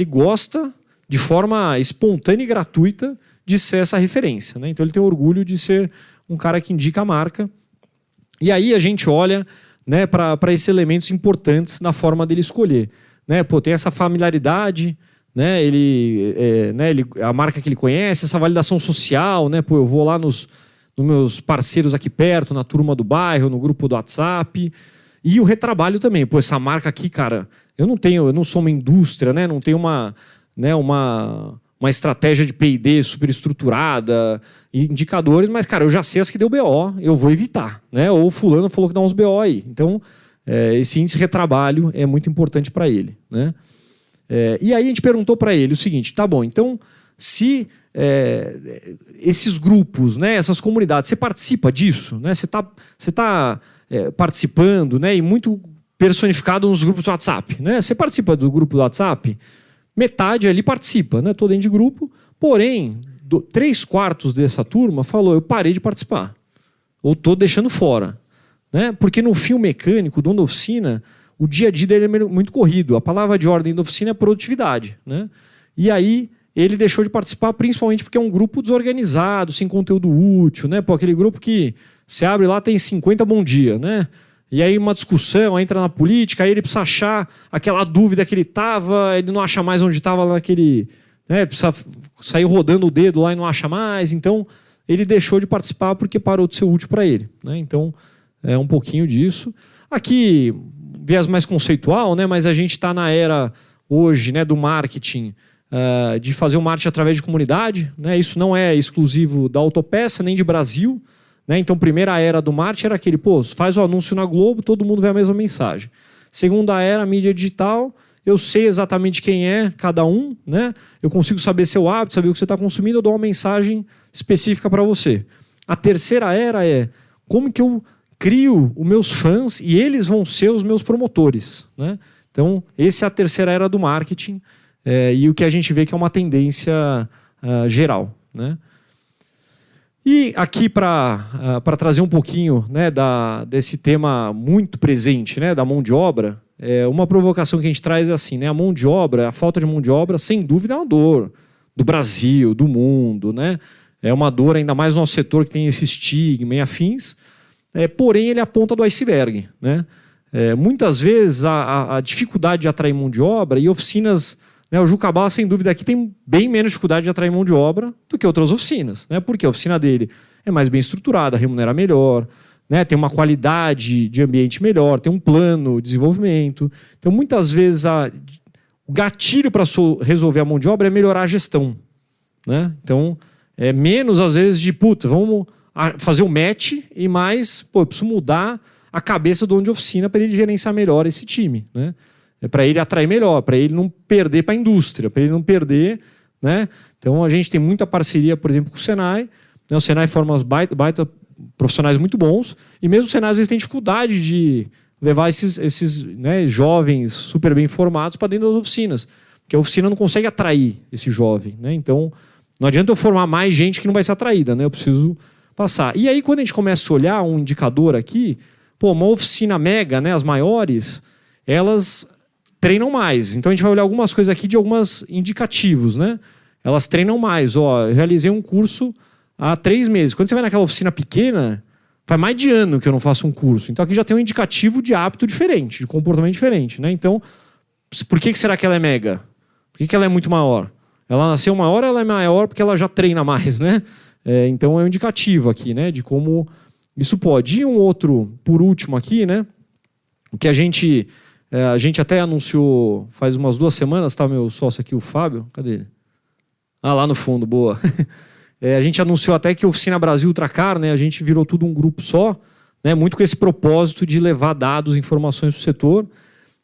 gosta de forma espontânea e gratuita de ser essa referência, né? Então ele tem orgulho de ser um cara que indica a marca. E aí a gente olha, né, para esses elementos importantes na forma dele escolher, né? Pô, tem essa familiaridade, né? A marca que ele conhece, essa validação social, né? Pô, eu vou lá nos meus parceiros aqui perto, na turma do bairro, no grupo do WhatsApp. E o retrabalho também. Pô, essa marca aqui, cara, eu não sou uma indústria, né? Não tenho uma estratégia de P&D super estruturada, indicadores, mas, cara, eu já sei as que deu BO, eu vou evitar, né? Ou fulano falou que dá uns BO aí. Então, esse índice de retrabalho é muito importante para ele, né? E aí a gente perguntou para ele o seguinte, tá bom, então, se esses grupos, né, essas comunidades, você participa disso, né? Você tá participando, né, e muito personificado nos grupos do WhatsApp, né? Você participa do grupo do WhatsApp, metade ali participa, né? Tô dentro de grupo, porém, 3/4 dessa turma falou, eu parei de participar, ou tô deixando fora, né? Porque no fio mecânico, o dono da oficina, o dia a dia dele é muito corrido. A palavra de ordem da oficina é produtividade, né? E aí ele deixou de participar principalmente porque é um grupo desorganizado, sem conteúdo útil, né? Pô, aquele grupo que você abre lá, tem 50 bom dia, né? E aí uma discussão, aí entra na política, aí ele precisa achar aquela dúvida que ele estava, ele não acha mais onde estava lá naquele... Né? Precisa sair rodando o dedo lá e não acha mais. Então, ele deixou de participar porque parou de ser útil para ele, né? Então, é um pouquinho disso. Aqui, viés mais conceitual, né? Mas a gente está na era hoje, né, do marketing, de fazer o marketing através de comunidade, né? Isso não é exclusivo da Autopeça, nem de Brasil, né? Então, primeira era do marketing era aquele, pô, faz o anúncio na Globo, todo mundo vê a mesma mensagem. Segunda era, mídia digital, eu sei exatamente quem é cada um, né? Eu consigo saber seu hábito, saber o que você está consumindo, eu dou uma mensagem específica para você. A terceira era é como que eu crio os meus fãs e eles vão ser os meus promotores, né? Então, essa é a terceira era do marketing e o que a gente vê que é uma tendência geral, né? E aqui para trazer um pouquinho, né, desse tema muito presente, né, da mão de obra, uma provocação que a gente traz é assim, né, a mão de obra, a falta de mão de obra, sem dúvida é uma dor do Brasil, do mundo, né? É uma dor ainda mais no nosso setor que tem esse estigma e afins. Porém, ele é a ponta do iceberg, né? Muitas vezes a dificuldade de atrair mão de obra e oficinas, né, o Jucabala, sem dúvida, aqui tem bem menos dificuldade de atrair mão de obra do que outras oficinas, né? Porque a oficina dele é mais bem estruturada, remunera melhor, né? Tem uma qualidade de ambiente melhor, tem um plano de desenvolvimento. Então, muitas vezes, o gatilho para resolver a mão de obra é melhorar a gestão, né? Então, menos, às vezes, de, vamos fazer o match e mais, eu preciso mudar a cabeça do dono de oficina para ele gerenciar melhor esse time, né? Para ele atrair melhor, para ele não perder para a indústria, para ele não perder, né? Então a gente tem muita parceria, por exemplo, com o Senai, né? O Senai forma baita profissionais muito bons e mesmo o Senai às vezes tem dificuldade de levar esses né, jovens super bem formados para dentro das oficinas, porque a oficina não consegue atrair esse jovem, né? Então não adianta eu formar mais gente que não vai ser atraída, né? Eu preciso passar. E aí, quando a gente começa a olhar um indicador aqui, uma oficina mega, né, as maiores, elas treinam mais. Então, a gente vai olhar algumas coisas aqui de alguns indicativos, né? Elas treinam mais. Eu realizei um curso há 3 meses. Quando você vai naquela oficina pequena, faz mais de ano que eu não faço um curso. Então, aqui já tem um indicativo de hábito diferente, de comportamento diferente, né? Então, por que será que ela é mega? Por que ela é muito maior? Ela nasceu maior, ela é maior porque ela já treina mais, né? Então é um indicativo aqui, né, de como isso pode. E um outro, por último aqui, né, o que a gente A gente até anunciou faz umas 2 semanas, tá meu sócio aqui, o Fábio. Cadê ele? Ah, lá no fundo, boa. A gente anunciou até que a Oficina Brasil Ultracar, né, a gente virou tudo um grupo só, né, muito com esse propósito de levar dados, informações para o setor.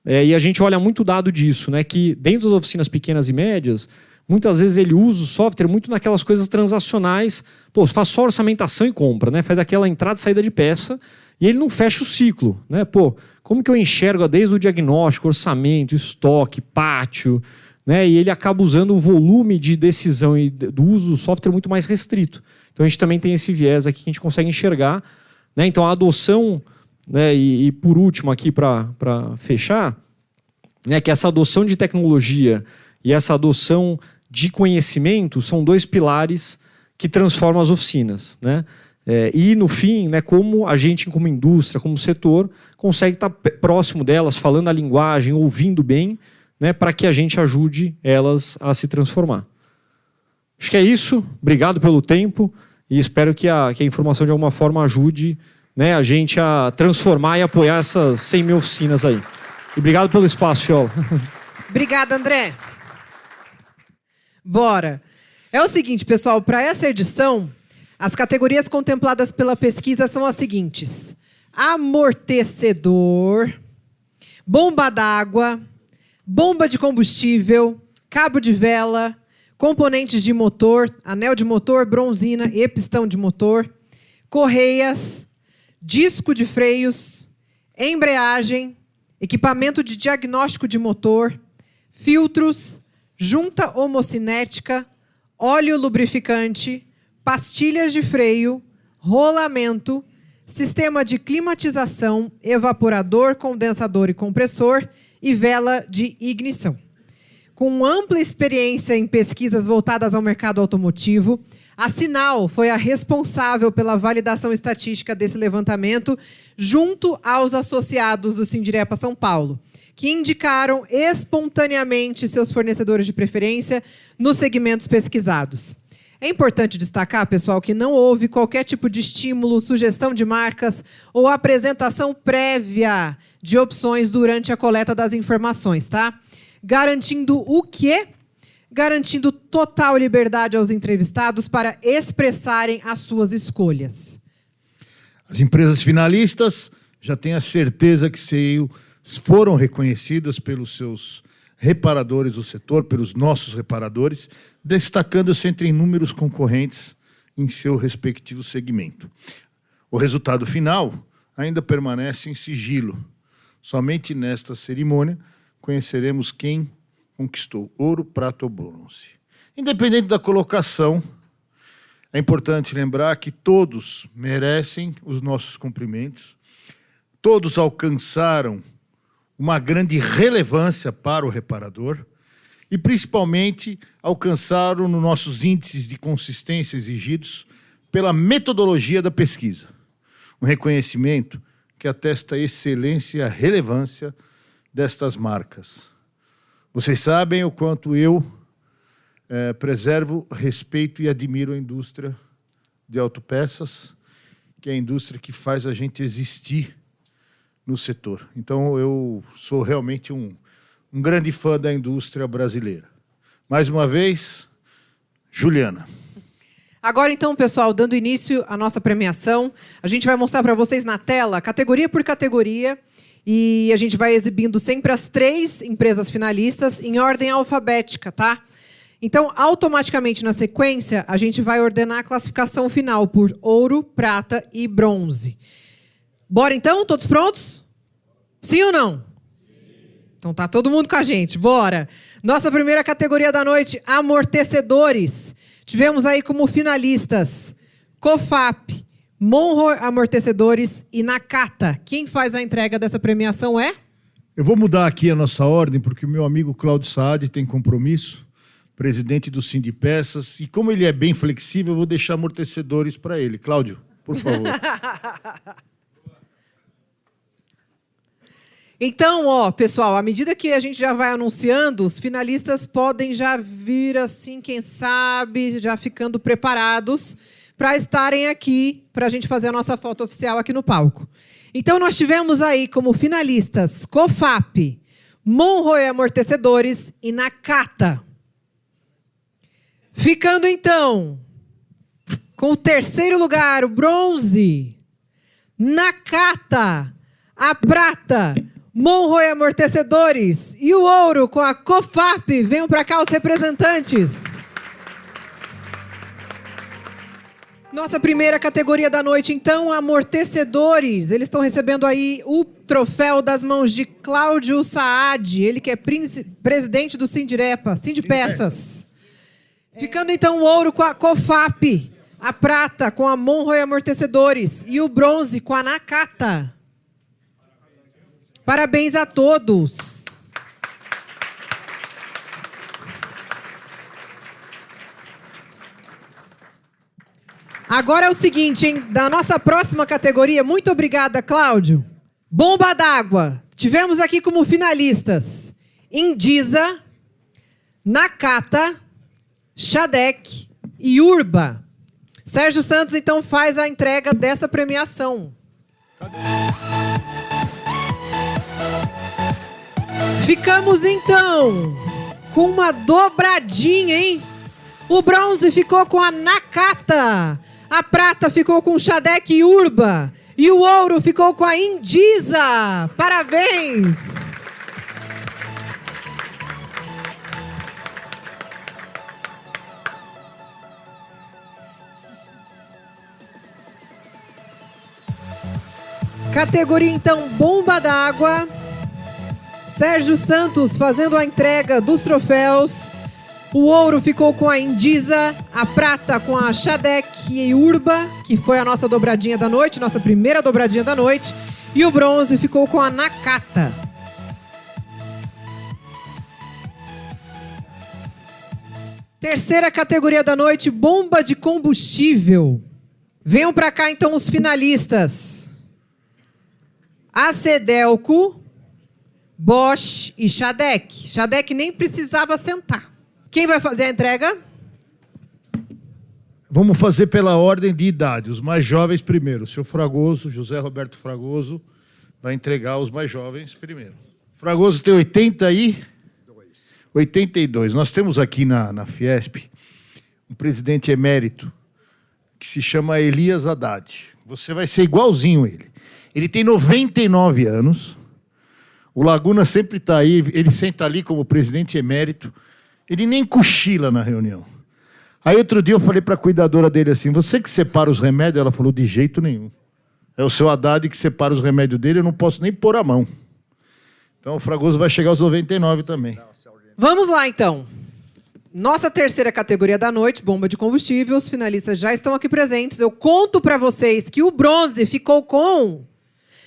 E a gente olha muito dado disso, né, que dentro das oficinas pequenas e médias, muitas vezes ele usa o software muito naquelas coisas transacionais. Pô, faz só orçamentação e compra, né, faz aquela entrada e saída de peça e ele não fecha o ciclo. Né, pô, como que eu enxergo desde o diagnóstico, orçamento, estoque, pátio, né, e ele acaba usando o volume de decisão e do uso do software muito mais restrito. Então a gente também tem esse viés aqui que a gente consegue enxergar. Né, então a adoção, né, e por último aqui para fechar, né, que essa adoção de tecnologia e essa adoção de conhecimento são 2 pilares que transformam as oficinas. Né? E no fim, né, como a gente como indústria, como setor, consegue estar próximo delas, falando a linguagem, ouvindo bem, né, para que a gente ajude elas a se transformar. Acho que é isso. Obrigado pelo tempo e espero que a informação de alguma forma ajude, né, a gente a transformar e apoiar essas 100 mil oficinas aí. E obrigado pelo espaço, Fiola. Obrigada, André. Bora. É o seguinte, pessoal, para essa edição, as categorias contempladas pela pesquisa são as seguintes: amortecedor, bomba d'água, bomba de combustível, cabo de vela, componentes de motor, anel de motor, bronzina e pistão de motor, correias, disco de freios, embreagem, equipamento de diagnóstico de motor, filtros, junta homocinética, óleo lubrificante, pastilhas de freio, rolamento, sistema de climatização, evaporador, condensador e compressor e vela de ignição. Com ampla experiência em pesquisas voltadas ao mercado automotivo, a Sinal foi a responsável pela validação estatística desse levantamento junto aos associados do Sindirepa São Paulo, que indicaram espontaneamente seus fornecedores de preferência nos segmentos pesquisados. É importante destacar, pessoal, que não houve qualquer tipo de estímulo, sugestão de marcas ou apresentação prévia de opções durante a coleta das informações, tá? Garantindo o quê? Garantindo total liberdade aos entrevistados para expressarem as suas escolhas. As empresas finalistas já têm a certeza que foram reconhecidas pelos seus reparadores do setor, pelos nossos reparadores, destacando-se entre inúmeros concorrentes em seu respectivo segmento. O resultado final ainda permanece em sigilo. Somente nesta cerimônia conheceremos quem conquistou ouro, prata ou bronze. Independente da colocação, é importante lembrar que todos merecem os nossos cumprimentos, todos alcançaram uma grande relevância para o reparador e, principalmente, alcançaram nos nossos índices de consistência exigidos pela metodologia da pesquisa. Um reconhecimento que atesta a excelência e a relevância destas marcas. Vocês sabem o quanto eu preservo, respeito e admiro a indústria de autopeças, que é a indústria que faz a gente existir no setor. Então, eu sou realmente um grande fã da indústria brasileira. Mais uma vez, Juliana. Agora, então, pessoal, dando início à nossa premiação, a gente vai mostrar para vocês na tela, categoria por categoria, e a gente vai exibindo sempre as 3 empresas finalistas em ordem alfabética, tá? Então, automaticamente, na sequência, a gente vai ordenar a classificação final por ouro, prata e bronze. Bora, então? Todos prontos? Sim ou não? Então tá todo mundo com a gente. Bora! Nossa primeira categoria da noite, amortecedores. Tivemos aí como finalistas COFAP, Monroe Amortecedores e Nakata. Quem faz a entrega dessa premiação é? Eu vou mudar aqui a nossa ordem, porque o meu amigo Cláudio Saad tem compromisso, presidente do Sindipeças, e como ele é bem flexível, eu vou deixar amortecedores para ele. Cláudio, por favor. Então, ó, pessoal, à medida que a gente já vai anunciando, os finalistas podem já vir assim, quem sabe, já ficando preparados para estarem aqui, para a gente fazer a nossa foto oficial aqui no palco. Então, nós tivemos aí como finalistas COFAP, Monroe Amortecedores e Nakata. Ficando, então, com o terceiro lugar, o bronze, Nakata, a prata, Monroe Amortecedores e o ouro com a COFAP. Venham para cá os representantes. Nossa primeira categoria da noite, então, amortecedores. Eles estão recebendo aí o troféu das mãos de Cláudio Saad, ele que é presidente do Sindipeças. Ficando, então, o ouro com a COFAP, a prata com a Monroe Amortecedores e o bronze com a Nakata. Parabéns a todos. Agora é o seguinte, hein? Da nossa próxima categoria, muito obrigada, Cláudio. Bomba d'água. Tivemos aqui como finalistas Indiza, Nakata, Shadek e Urba. Sérgio Santos, então, faz a entrega dessa premiação. Ficamos, então, com uma dobradinha, hein? O bronze ficou com a Nakata, a prata ficou com Shadek e Urba, e o ouro ficou com a Indiza. Parabéns! Categoria, então, bomba d'água. Sérgio Santos fazendo a entrega dos troféus. O ouro ficou com a Indiza, a prata com a Shadek e Urba, que foi a nossa dobradinha da noite, nossa primeira dobradinha da noite. E o bronze ficou com a Nakata. Terceira categoria da noite, bomba de combustível. Venham para cá, então, os finalistas. Acedelco, Bosch e Shadek. Shadek nem precisava sentar. Quem vai fazer a entrega? Vamos fazer pela ordem de idade. Os mais jovens primeiro. O seu Fragoso, José Roberto Fragoso, vai entregar os mais jovens primeiro. Fragoso tem 82. Nós temos aqui na Fiesp um presidente emérito que se chama Elias Haddad. Você vai ser igualzinho ele. Ele tem 99 anos. O Laguna sempre está aí. Ele senta ali como presidente emérito. Ele nem cochila na reunião. Aí outro dia eu falei para a cuidadora dele assim, você que separa os remédios? Ela falou, de jeito nenhum. É o seu Haddad que separa os remédios dele, eu não posso nem pôr a mão. Então o Fragoso vai chegar aos 99 também. Vamos lá, então. Nossa terceira categoria da noite, bomba de combustível. Os finalistas já estão aqui presentes. Eu conto para vocês que o bronze ficou com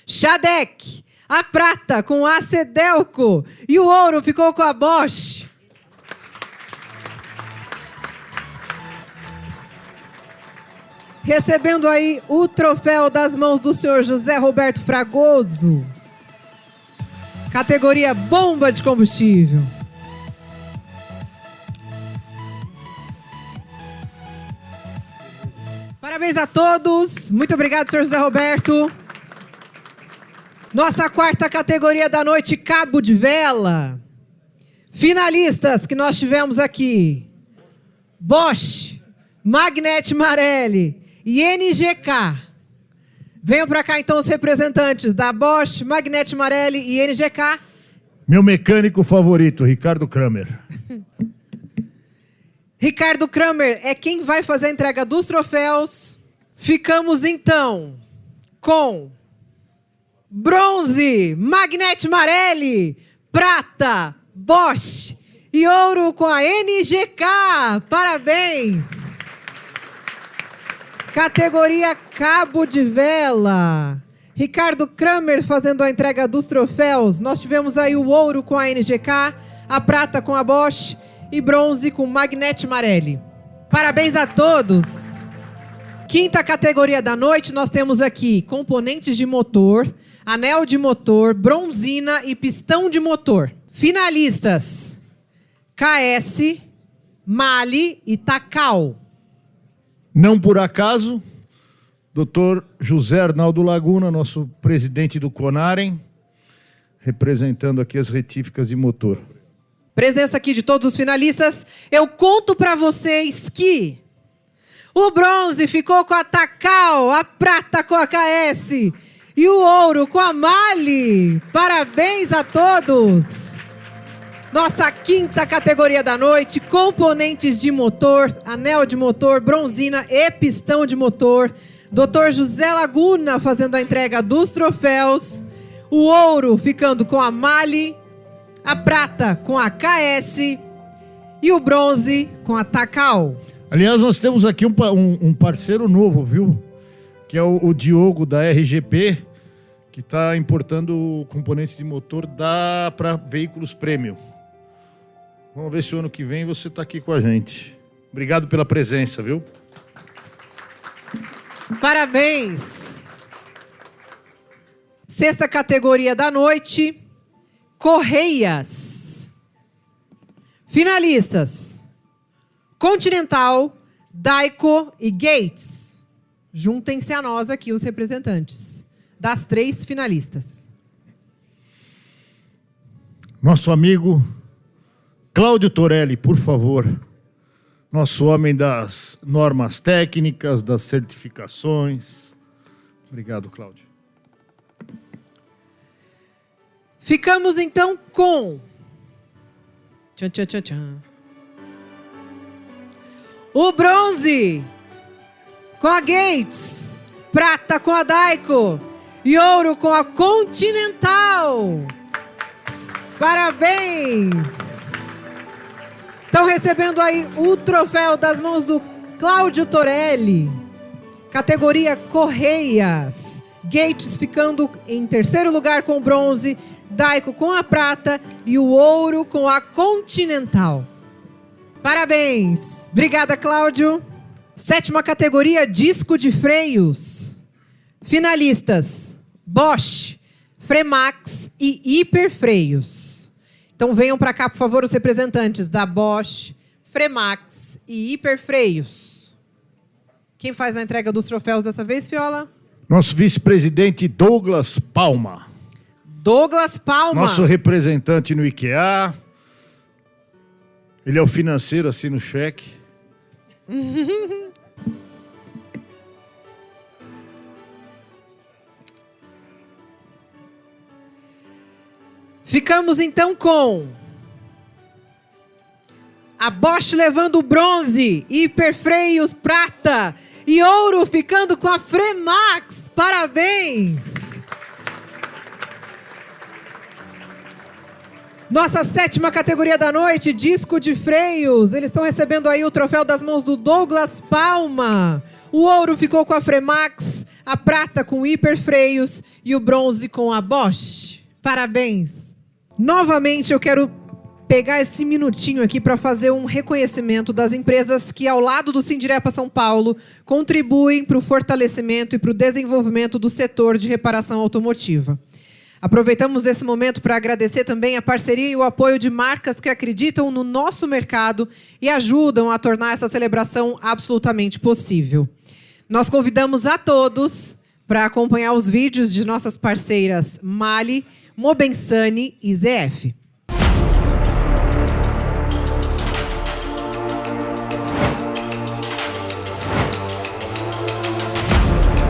Shadek, a prata com a Acedelco e o ouro ficou com a Bosch. Recebendo aí o troféu das mãos do senhor José Roberto Fragoso. Categoria bomba de combustível. Parabéns a todos. Muito obrigado, senhor José Roberto. Nossa quarta categoria da noite, cabo de vela. Finalistas que nós tivemos aqui. Bosch, Magnete Marelli e NGK. Venham para cá, então, os representantes da Bosch, Magnete Marelli e NGK. Meu mecânico favorito, Ricardo Kramer. Ricardo Kramer é quem vai fazer a entrega dos troféus. Ficamos, então, com bronze, Magnete Marelli, prata, Bosch e ouro com a NGK. Parabéns! Categoria cabo de vela. Ricardo Kramer fazendo a entrega dos troféus. Nós tivemos aí o ouro com a NGK, a prata com a Bosch e bronze com Magnete Marelli. Parabéns a todos! Quinta categoria da noite, nós temos aqui componentes de motor, anel de motor, bronzina e pistão de motor. Finalistas: KS, Mali e Takao. Não por acaso, Dr. José Arnaldo Laguna, nosso presidente do CONAREM, representando aqui as retíficas de motor. Presença aqui de todos os finalistas. Eu conto para vocês que o bronze ficou com a Takao, a prata com a KS e o ouro com a Mali. Parabéns a todos! Nossa quinta categoria da noite, componentes de motor, anel de motor, bronzina e pistão de motor. Dr. José Laguna fazendo a entrega dos troféus. O ouro ficando com a Mali, a prata com a KS e o bronze com a Takao. Aliás, nós temos aqui um parceiro novo, viu? Que é o Diogo da RGP, que está importando componentes de motor para veículos premium. Vamos ver se o ano que vem você está aqui com a gente. Obrigado pela presença, viu? Parabéns! Sexta categoria da noite, Correias. Finalistas: Continental, Daico e Gates. Juntem-se a nós aqui, os representantes das 3 finalistas. Nosso amigo Cláudio Torelli, por favor. Nosso homem das normas técnicas, das certificações. Obrigado, Cláudio. Ficamos então com... Tchan, tchan, tchan, tchan. O bronze com a Gates, prata com a Daico e ouro com a Continental. Parabéns! Estão recebendo aí o troféu das mãos do Cláudio Torelli. Categoria Correias. Gates ficando em terceiro lugar com o bronze, Daico com a prata e o ouro com a Continental. Parabéns! Obrigada, Cláudio. Sétima categoria, disco de freios. Finalistas: Bosch, Fremax e Hiperfreios. Então venham para cá, por favor, os representantes da Bosch, Fremax e Hiperfreios. Quem faz a entrega dos troféus dessa vez, Fiola? Nosso vice-presidente Douglas Palma. Douglas Palma. Nosso representante no IKEA. Ele é o financeiro, assina o cheque. Ficamos então com a Bosch levando o bronze, Hiperfreios prata e ouro ficando com a Fremax. Parabéns! Nossa sétima categoria da noite, disco de freios. Eles estão recebendo aí o troféu das mãos do Douglas Palma. O ouro ficou com a Fremax, a prata com o Hiperfreios e o bronze com a Bosch. Parabéns! Novamente eu quero pegar esse minutinho aqui para fazer um reconhecimento das empresas que, ao lado do Sindirepa São Paulo, contribuem para o fortalecimento e para o desenvolvimento do setor de reparação automotiva. Aproveitamos esse momento para agradecer também a parceria e o apoio de marcas que acreditam no nosso mercado e ajudam a tornar essa celebração absolutamente possível. Nós convidamos a todos para acompanhar os vídeos de nossas parceiras Mali, Mobensani e ZF.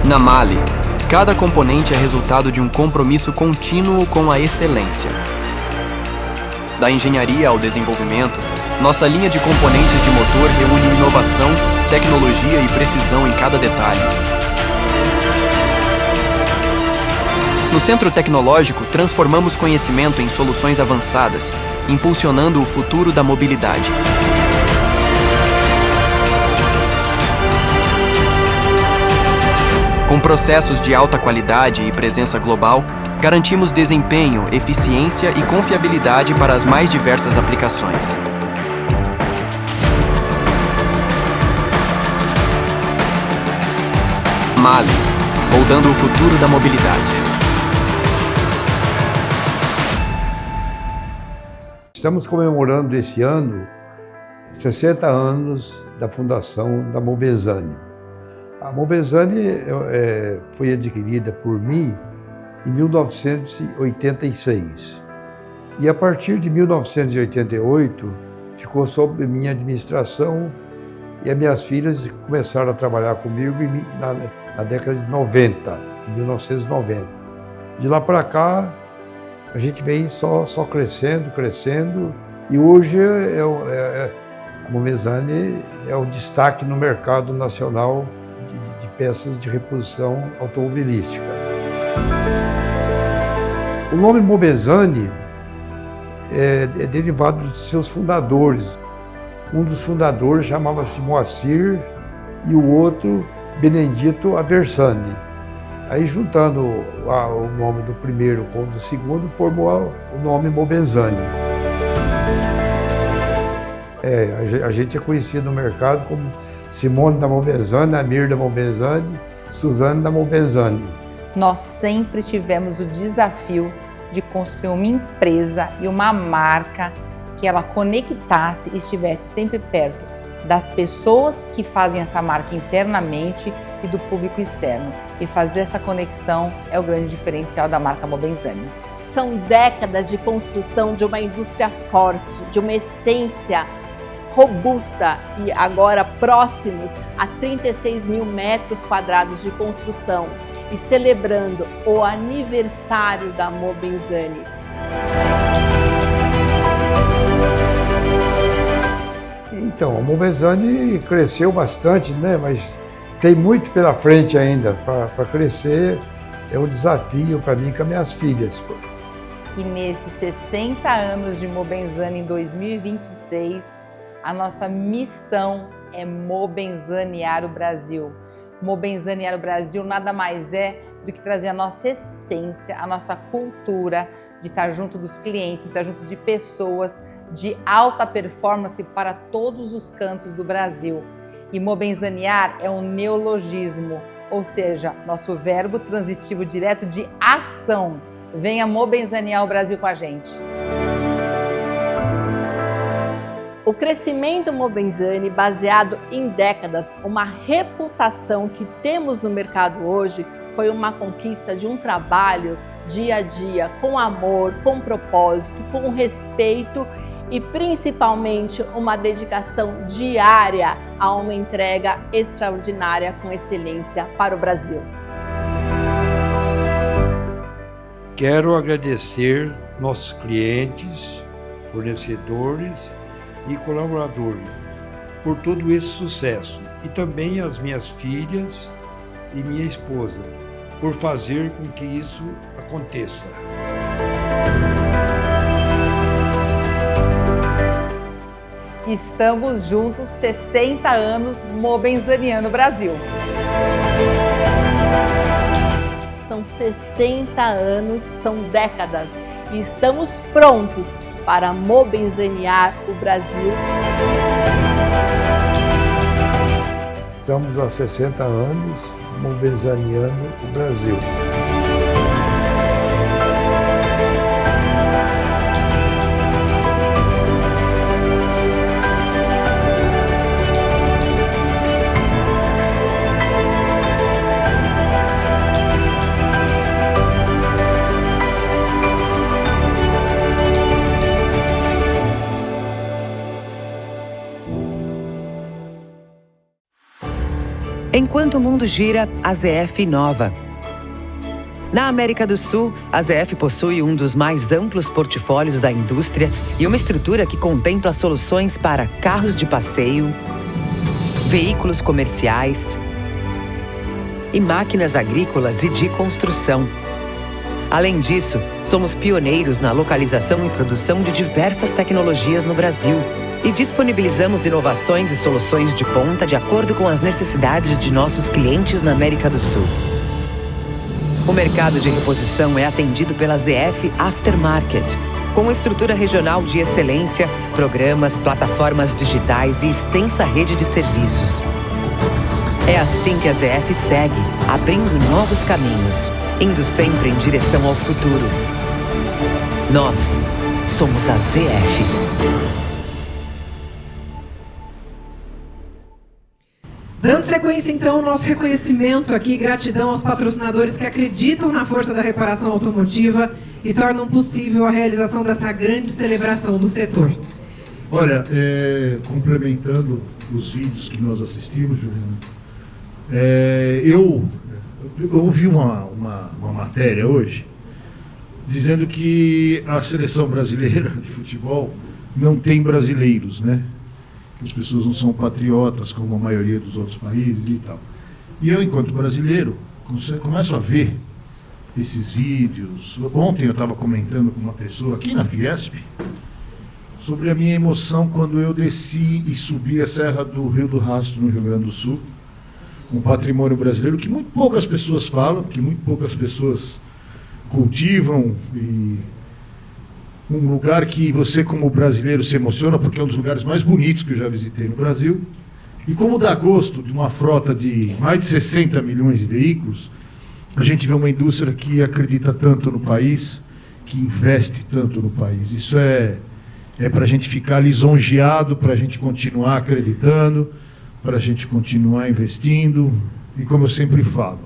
Na Mali, cada componente é resultado de um compromisso contínuo com a excelência. Da engenharia ao desenvolvimento, nossa linha de componentes de motor reúne inovação, tecnologia e precisão em cada detalhe. No Centro Tecnológico, transformamos conhecimento em soluções avançadas, impulsionando o futuro da mobilidade. Com processos de alta qualidade e presença global, garantimos desempenho, eficiência e confiabilidade para as mais diversas aplicações. Mali, moldando o futuro da mobilidade. Estamos comemorando esse ano 60 anos da fundação da Mobensani. A Mobenzani foi adquirida por mim em 1986. E a partir de 1988, ficou sob minha administração e as minhas filhas começaram a trabalhar comigo na década de 90, em 1990. De lá para cá, a gente vem só crescendo, e hoje a Mobenzani é o destaque no mercado nacional de peças de reposição automobilística. O nome Mobenzani é derivado de seus fundadores. Um dos fundadores chamava-se Moacir e o outro Benedito Aversani. Aí, juntando o nome do primeiro com o do segundo, formou o nome Mobenzani. A gente é conhecido no mercado como Simone da Mobenzani, Amir da Mobenzani, Suzane da Mobenzani. Nós sempre tivemos o desafio de construir uma empresa e uma marca que ela conectasse e estivesse sempre perto das pessoas que fazem essa marca internamente e do público externo. E fazer essa conexão é o grande diferencial da marca Mobenzani. São décadas de construção de uma indústria forte, de uma essência robusta e agora próximos a 36 mil metros quadrados de construção e celebrando o aniversário da Mobenzani. Então, a Mobenzani cresceu bastante, né? Mas tem muito pela frente ainda. Para crescer é um desafio para mim e com as minhas filhas. E nesses 60 anos de Mobenzani em 2026, a nossa missão é mobenzanear o Brasil. Mobenzanear o Brasil nada mais é do que trazer a nossa essência, a nossa cultura de estar junto dos clientes, de estar junto de pessoas de alta performance para todos os cantos do Brasil. E mobenzanear é um neologismo, ou seja, nosso verbo transitivo direto de ação. Venha mobenzanear o Brasil com a gente. O crescimento Mobenzani, baseado em décadas, uma reputação que temos no mercado hoje, foi uma conquista de um trabalho dia a dia, com amor, com propósito, com respeito e principalmente uma dedicação diária a uma entrega extraordinária com excelência para o Brasil. Quero agradecer nossos clientes, fornecedores e colaboradores por todo esse sucesso e também as minhas filhas e minha esposa por fazer com que isso aconteça. Estamos juntos 60 anos mobenzaneando o Brasil. São 60 anos, são décadas e estamos prontos para mobenzanear o Brasil. Estamos há 60 anos mobenzaneando o Brasil. Enquanto o mundo gira, a ZF inova. Na América do Sul, a ZF possui um dos mais amplos portfólios da indústria e uma estrutura que contempla soluções para carros de passeio, veículos comerciais e máquinas agrícolas e de construção. Além disso, somos pioneiros na localização e produção de diversas tecnologias no Brasil e disponibilizamos inovações e soluções de ponta de acordo com as necessidades de nossos clientes na América do Sul. O mercado de reposição é atendido pela ZF Aftermarket, com estrutura regional de excelência, programas, plataformas digitais e extensa rede de serviços. É assim que a ZF segue, abrindo novos caminhos, indo sempre em direção ao futuro. Nós somos a ZF. Dando sequência, então, ao nosso reconhecimento aqui, gratidão aos patrocinadores que acreditam na força da reparação automotiva e tornam possível a realização dessa grande celebração do setor. Olha, complementando os vídeos que nós assistimos, Juliana, eu ouvi uma matéria hoje dizendo que a seleção brasileira de futebol não tem brasileiros, né? As pessoas não são patriotas como a maioria dos outros países e tal. E eu, enquanto brasileiro, começo a ver esses vídeos. Ontem eu estava comentando com uma pessoa aqui na Fiesp sobre a minha emoção quando eu desci e subi a Serra do Rio do Rastro, no Rio Grande do Sul, um patrimônio brasileiro que muito poucas pessoas falam, que muito poucas pessoas cultivam, e um lugar que você, como brasileiro, se emociona, porque é um dos lugares mais bonitos que eu já visitei no Brasil. E como dá gosto de uma frota de mais de 60 milhões de veículos, a gente vê uma indústria que acredita tanto no país, que investe tanto no país. Isso é para a gente ficar lisonjeado, para a gente continuar acreditando, para a gente continuar investindo. E como eu sempre falo,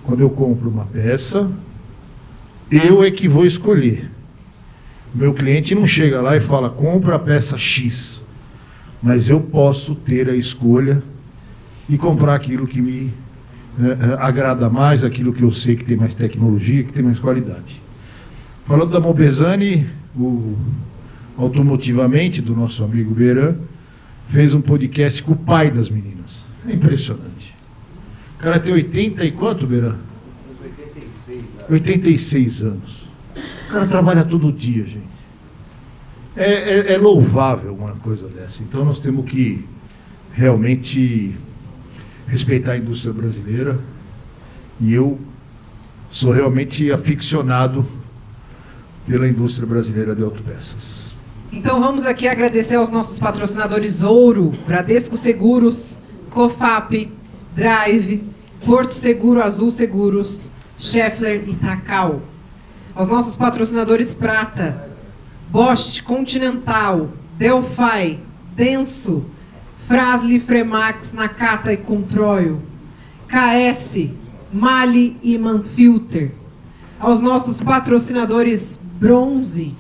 quando eu compro uma peça, eu é que vou escolher. O meu cliente não chega lá e fala, compra a peça X. Mas eu posso ter a escolha e comprar aquilo que me agrada mais, aquilo que eu sei que tem mais tecnologia, que tem mais qualidade. Falando da Mobesani, automotivamente, do nosso amigo Beran, fez um podcast com o pai das meninas. É impressionante. O cara tem 80 e quanto, Beran? 86 anos. O cara trabalha todo dia, gente. É louvável uma coisa dessa. Então nós temos que realmente respeitar a indústria brasileira. E eu sou realmente aficionado pela indústria brasileira de autopeças. Então vamos aqui agradecer aos nossos patrocinadores Ouro, Bradesco Seguros, Cofap, Drive, Porto Seguro, Azul Seguros, Schaeffler e Tacal. Aos nossos patrocinadores Prata, Bosch, Continental, Delphi, Denso, Frasle, Fremax, Nakata e Controil, KS, Mali e Manfilter. Aos nossos patrocinadores Bronze,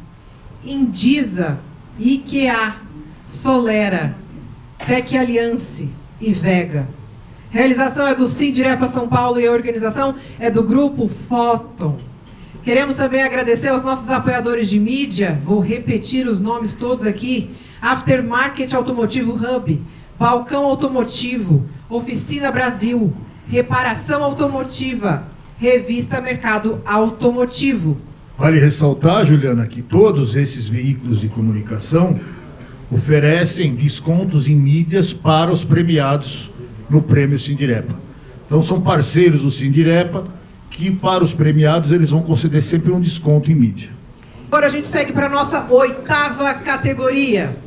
Indisa, IKEA, Solera, Tec Aliance e Vega. Realização é do Sindirepa São Paulo e a organização é do Grupo Photon. Queremos também agradecer aos nossos apoiadores de mídia, vou repetir os nomes todos aqui: Aftermarket Automotivo Hub, Balcão Automotivo, Oficina Brasil, Reparação Automotiva, Revista Mercado Automotivo. Vale ressaltar, Juliana, que todos esses veículos de comunicação oferecem descontos em mídias para os premiados no Prêmio Sindirepa. Então são parceiros do Sindirepa, que para os premiados eles vão conceder sempre um desconto em mídia. Agora a gente segue para a nossa 8ª categoria.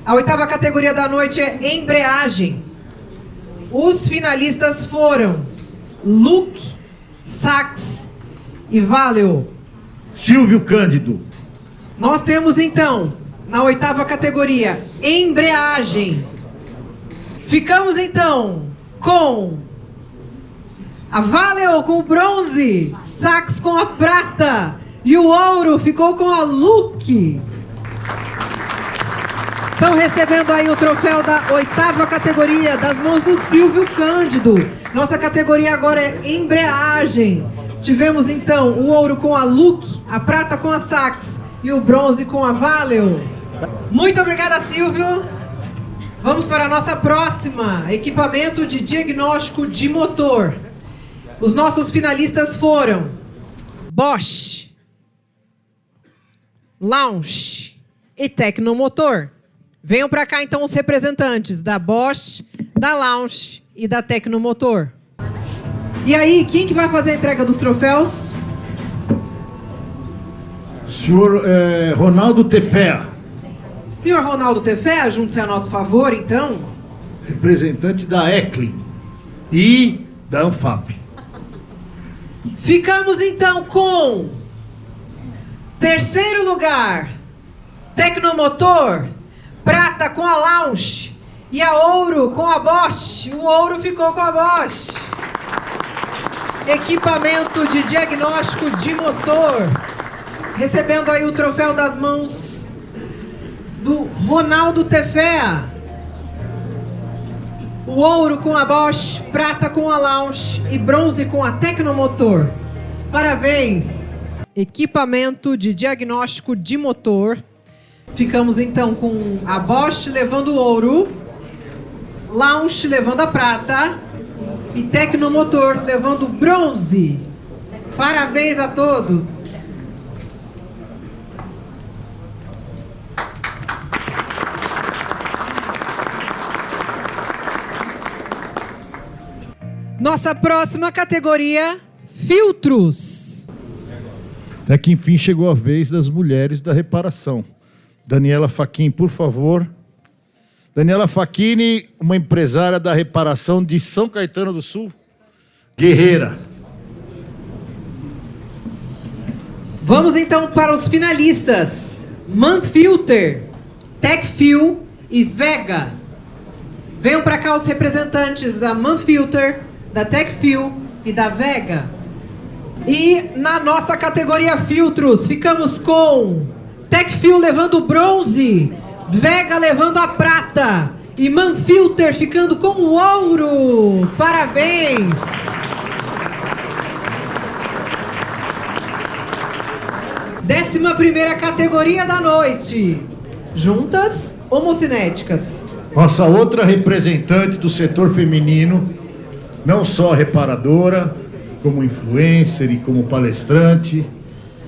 A 8ª categoria da noite é embreagem. Os finalistas foram Luke, Sachs e Valeo. Silvio Cândido. Nós temos então, na 8ª categoria, embreagem. Ficamos então com a Valeo com o bronze, Sachs com a prata e o ouro ficou com a Luke. Estão recebendo aí o troféu da 8ª categoria das mãos do Silvio Cândido. Nossa categoria agora é embreagem. Tivemos então o ouro com a Luke, a prata com a Sachs e o bronze com a Valeo. Muito obrigada, Silvio. Vamos para a nossa próxima, equipamento de diagnóstico de motor. Os nossos finalistas foram Bosch, Launch e Tecnomotor. Venham para cá então os representantes da Bosch, da Launch e da Tecnomotor. E aí, quem que vai fazer a entrega dos troféus? Senhor Ronaldo Tefea. Senhor Ronaldo Tefea, junte-se a nosso favor, então. Representante da Eclin e da Anfap. Ficamos então com terceiro lugar, Tecnomotor, prata com a Launch E a ouro com a Bosch. O ouro ficou com a Bosch. Equipamento de diagnóstico de motor. Recebendo aí o troféu das mãos do Ronaldo Tefea. O ouro com a Bosch, prata com a Launch e bronze com a Tecnomotor. Parabéns! Equipamento de diagnóstico de motor. Ficamos então com a Bosch levando o ouro, Launch levando a prata e Tecnomotor levando o bronze. Parabéns a todos! Nossa próxima categoria, filtros. Até que enfim chegou a vez das mulheres da reparação. Daniela Facchini, por favor. Daniela Facchini, uma empresária da reparação de São Caetano do Sul. Guerreira. Vamos então para os finalistas. Manfilter, Techfil e Vega. Venham para cá os representantes da Manfilter, da Techfil e da Vega. E na nossa categoria filtros, ficamos com Techfil levando o bronze, Vega levando a prata e Manfilter ficando com o ouro. Parabéns! Décima primeira categoria da noite, juntas homocinéticas. Nossa outra representante do setor feminino, não só reparadora, como influencer e como palestrante,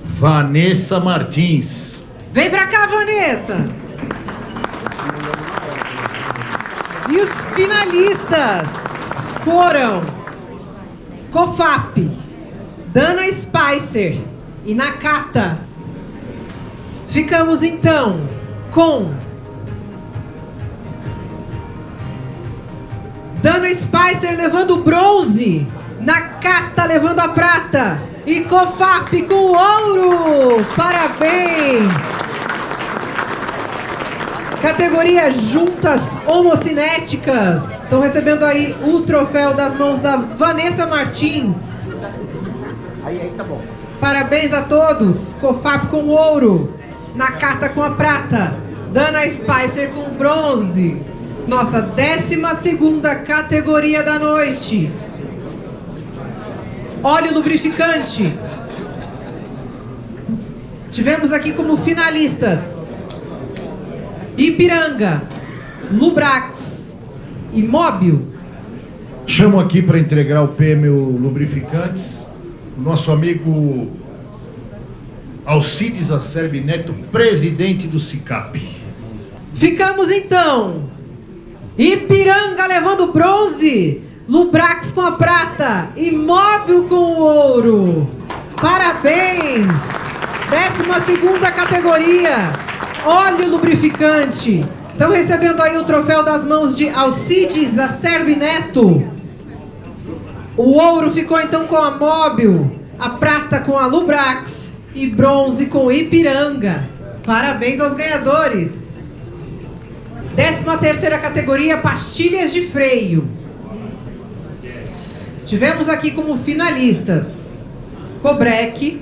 Vanessa Martins. Vem pra cá, Vanessa! E os finalistas foram Cofap, Dana Spicer e Nakata. Ficamos então com Dana Spicer levando o bronze, Nakata levando a prata e Cofap com o ouro. Parabéns! Categoria juntas homocinéticas. Estão recebendo aí o troféu das mãos da Vanessa Martins. Aí tá bom. Parabéns a todos. Cofap com o ouro, Nakata com a prata, Dana Spicer com o bronze. Nossa 12ª categoria da noite. Óleo lubrificante. Tivemos aqui como finalistas Ipiranga, Lubrax e Móbil. Chamo aqui para entregar o prêmio Lubrificantes o nosso amigo Alcides Acerbi Neto, presidente do SICAP. Ficamos então Ipiranga levando bronze, Lubrax com a prata e Móbil com o ouro. Parabéns! 12ª categoria, óleo lubrificante. Estão recebendo aí o troféu das mãos de Alcides Acerbi Neto. O ouro ficou então com a Móbil, a prata com a Lubrax e bronze com Ipiranga. Parabéns aos ganhadores. 13ª categoria, pastilhas de freio. Tivemos aqui como finalistas Cobrec,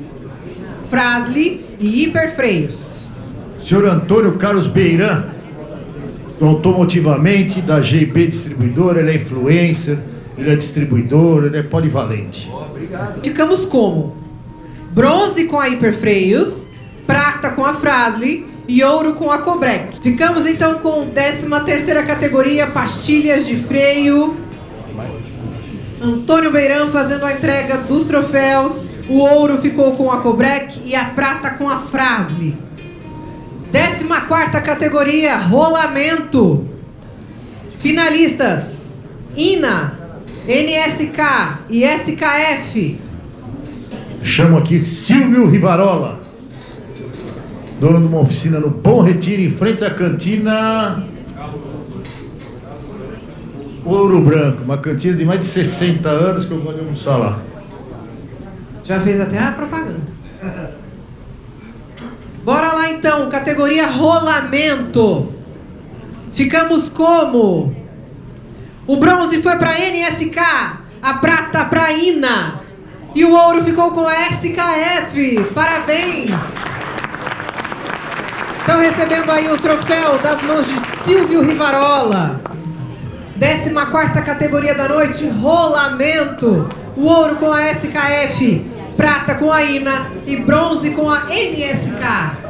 Frasle e Hiperfreios. Senhor Antônio Carlos Beiran, do Automotivamente, da GP Distribuidora, ele é influencer, ele é distribuidor, ele é polivalente. Ficamos como bronze com a Hiperfreios, prata com a Frasle e ouro com a Cobrec. Ficamos então com 13ª categoria, pastilhas de freio. Antônio Beiran fazendo a entrega dos troféus. O ouro ficou com a Cobrec e a prata com a Frasle. 14ª categoria, rolamento. Finalistas INA, NSK e SKF. Chamo aqui Silvio Rivarola, dono de uma oficina no Bom Retiro, em frente à cantina Ouro Branco, uma cantina de mais de 60 anos que eu gosto de almoçar lá. Já fez até a propaganda. Bora lá então, categoria rolamento. Ficamos como? O bronze foi para a NSK, a prata para a INA e o ouro ficou com a SKF. Parabéns! Estão recebendo aí o troféu das mãos de Silvio Rivarola. 14ª categoria da noite, rolamento. O ouro com a SKF, prata com a INA e bronze com a NSK.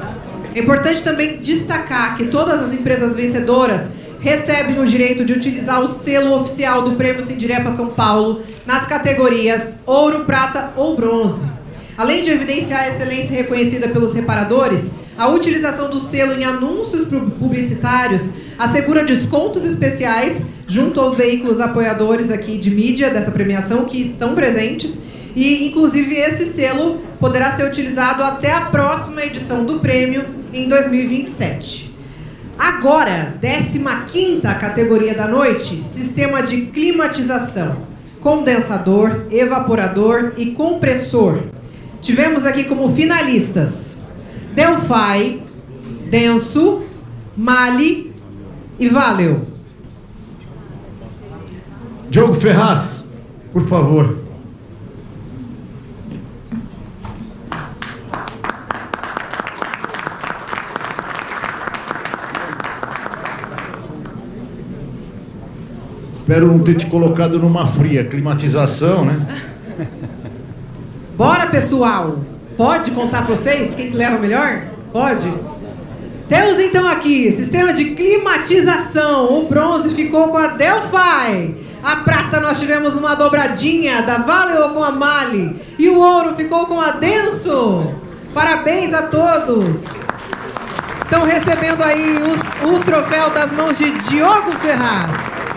É importante também destacar que todas as empresas vencedoras recebem o direito de utilizar o selo oficial do Prêmio Sindirepa São Paulo nas categorias ouro, prata ou bronze. Além de evidenciar a excelência reconhecida pelos reparadores, a utilização do selo em anúncios publicitários assegura descontos especiais junto aos veículos apoiadores aqui de mídia dessa premiação que estão presentes e, inclusive, esse selo poderá ser utilizado até a próxima edição do prêmio em 2027. Agora, 15ª categoria da noite, sistema de climatização, condensador, evaporador e compressor. Tivemos aqui como finalistas Delphi, Denso, Mali e Valeo. Diogo Ferraz, por favor. Espero não ter te colocado numa fria climatização, né? Bora, pessoal! Pode contar para vocês quem que leva melhor? Pode? Temos então aqui sistema de climatização. O bronze ficou com a Delphi. A prata nós tivemos uma dobradinha da Valeo com a Mali. E o ouro ficou com a Denso. Parabéns a todos! Estão recebendo aí o troféu das mãos de Diogo Ferraz.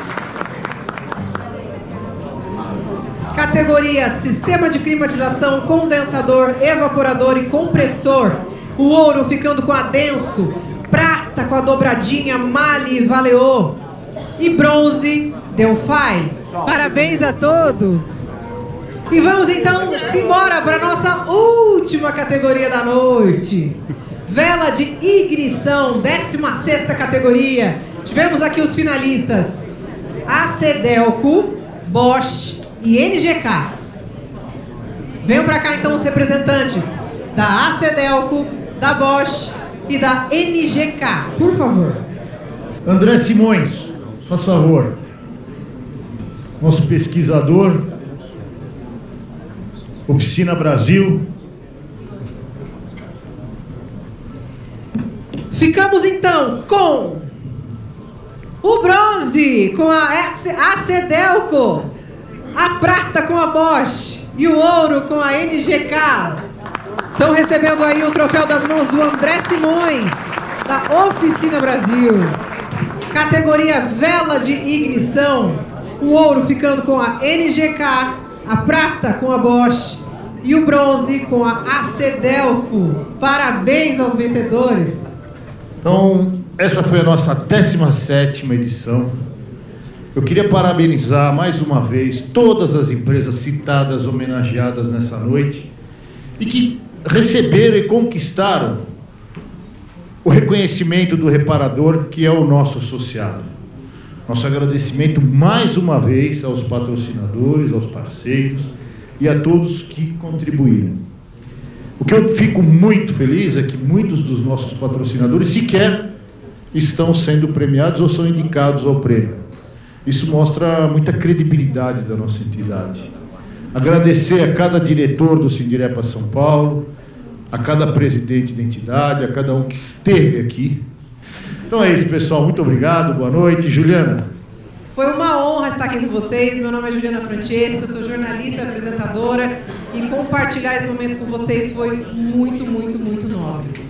Categoria Sistema de Climatização, Condensador, Evaporador e Compressor. O ouro ficando com a Denso, prata com a dobradinha Mali e Valeo e bronze Delphi. Parabéns a todos! E vamos então embora para a nossa última categoria da noite. Vela de ignição, 16ª categoria. Tivemos aqui os finalistas ACDelco, Bosch e NGK. Venham para cá então os representantes da ACDelco, da Bosch e da NGK, por favor. André Simões, faz favor. Nosso pesquisador, Oficina Brasil. Ficamos então com o bronze com a ACDelco, a prata com a Bosch e o ouro com a NGK. Estão recebendo aí o troféu das mãos do André Simões, da Oficina Brasil. Categoria vela de ignição, o ouro ficando com a NGK, a prata com a Bosch e o bronze com a ACDelco. Parabéns aos vencedores. Então, essa foi a nossa 17ª edição. Eu queria parabenizar mais uma vez todas as empresas citadas, homenageadas nessa noite e que receberam e conquistaram o reconhecimento do reparador, que é o nosso associado. Nosso agradecimento mais uma vez aos patrocinadores, aos parceiros e a todos que contribuíram. O que eu fico muito feliz é que muitos dos nossos patrocinadores sequer estão sendo premiados ou são indicados ao prêmio. Isso mostra muita credibilidade da nossa entidade. Agradecer a cada diretor do Sindirepa São Paulo, a cada presidente da entidade, a cada um que esteve aqui. Então é isso, pessoal. Muito obrigado. Boa noite. Juliana. Foi uma honra estar aqui com vocês. Meu nome é Juliana Francesca, eu sou jornalista e apresentadora. E compartilhar esse momento com vocês foi muito, muito, muito nobre.